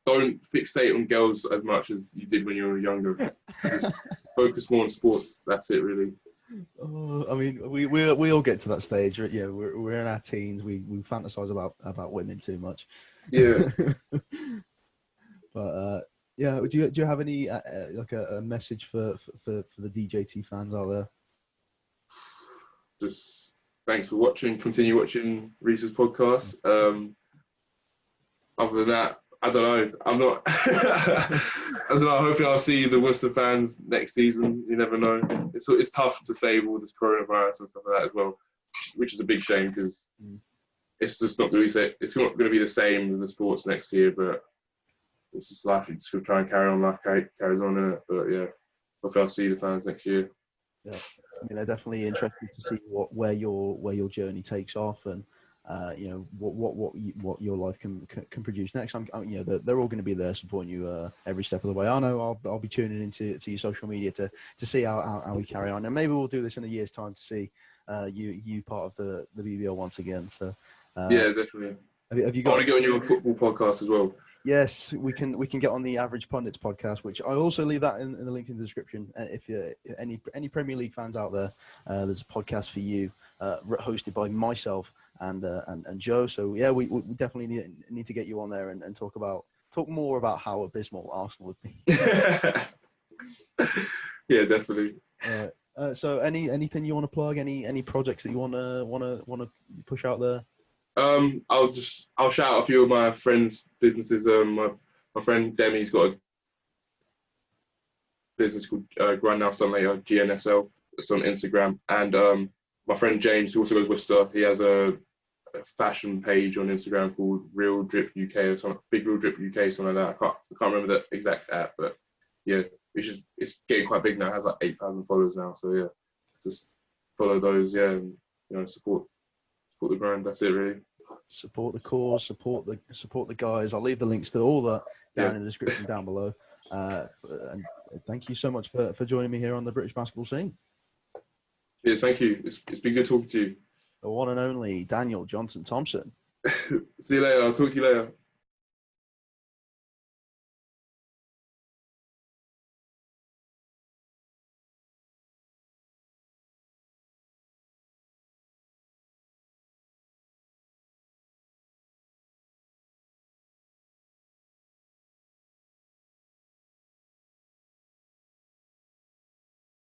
S2: don't fixate on girls as much as you did when you were younger. Just focus more on sports. That's it, really.
S1: I mean, we all get to that stage. Yeah, we're in our teens. We fantasize about women too much.
S2: Yeah.
S1: But yeah, do you have any like a message for the DJT fans out there?
S2: Just thanks for watching. Continue watching Reese's podcast. Other than that, I don't know. I'm not. I don't know. Hopefully, I'll see the Worcester fans next season. You never know. It's tough to say with all this coronavirus and stuff like that as well, which is a big shame because it's just not going to be. It's not going to be the same as the sports next year. But it's just life. You just try and carry on. Life carries on in it. But yeah, hopefully, I'll see the fans next year.
S1: Yeah, I mean, they're definitely interested to see where your journey takes off and. What your life can produce next. They're all going to be there supporting you every step of the way. I know I'll be tuning into your social media to see how we carry on, and maybe we'll do this in a year's time to see you part of the BBL once again. So
S2: yeah, definitely.
S1: Have you got?
S2: I want to get on your football podcast as well.
S1: Yes, we can get on the Average Pundits podcast, which I also leave that in the link in the description. If you're any Premier League fans out there, there's a podcast for you, hosted by myself and Joe. So yeah, we definitely need to get you on there and talk more about how abysmal Arsenal would be.
S2: Yeah, definitely.
S1: So anything you want to plug? Any projects that you want to push out there?
S2: I'll shout out a few of my friends' businesses. My friend Demi's got a business called Grind Now Sun Later, GNSL. It's on Instagram, and my friend James, who also goes Worcester, he has a fashion page on Instagram called Real Drip UK or something, Big Real Drip UK, something like that. I can't remember the exact app, but yeah, it's getting quite big now. It has like 8,000 followers now. So yeah, just follow those, yeah, and support the brand. That's it, really.
S1: Support the cause, support the guys. I'll leave the links to all that down in the description down below. And thank you so much for joining me here on the British basketball scene.
S2: Cheers, thank you. It's been good talking to you.
S1: The one and only Daniel Johnson-Thompson.
S2: See you later. I'll talk to you later.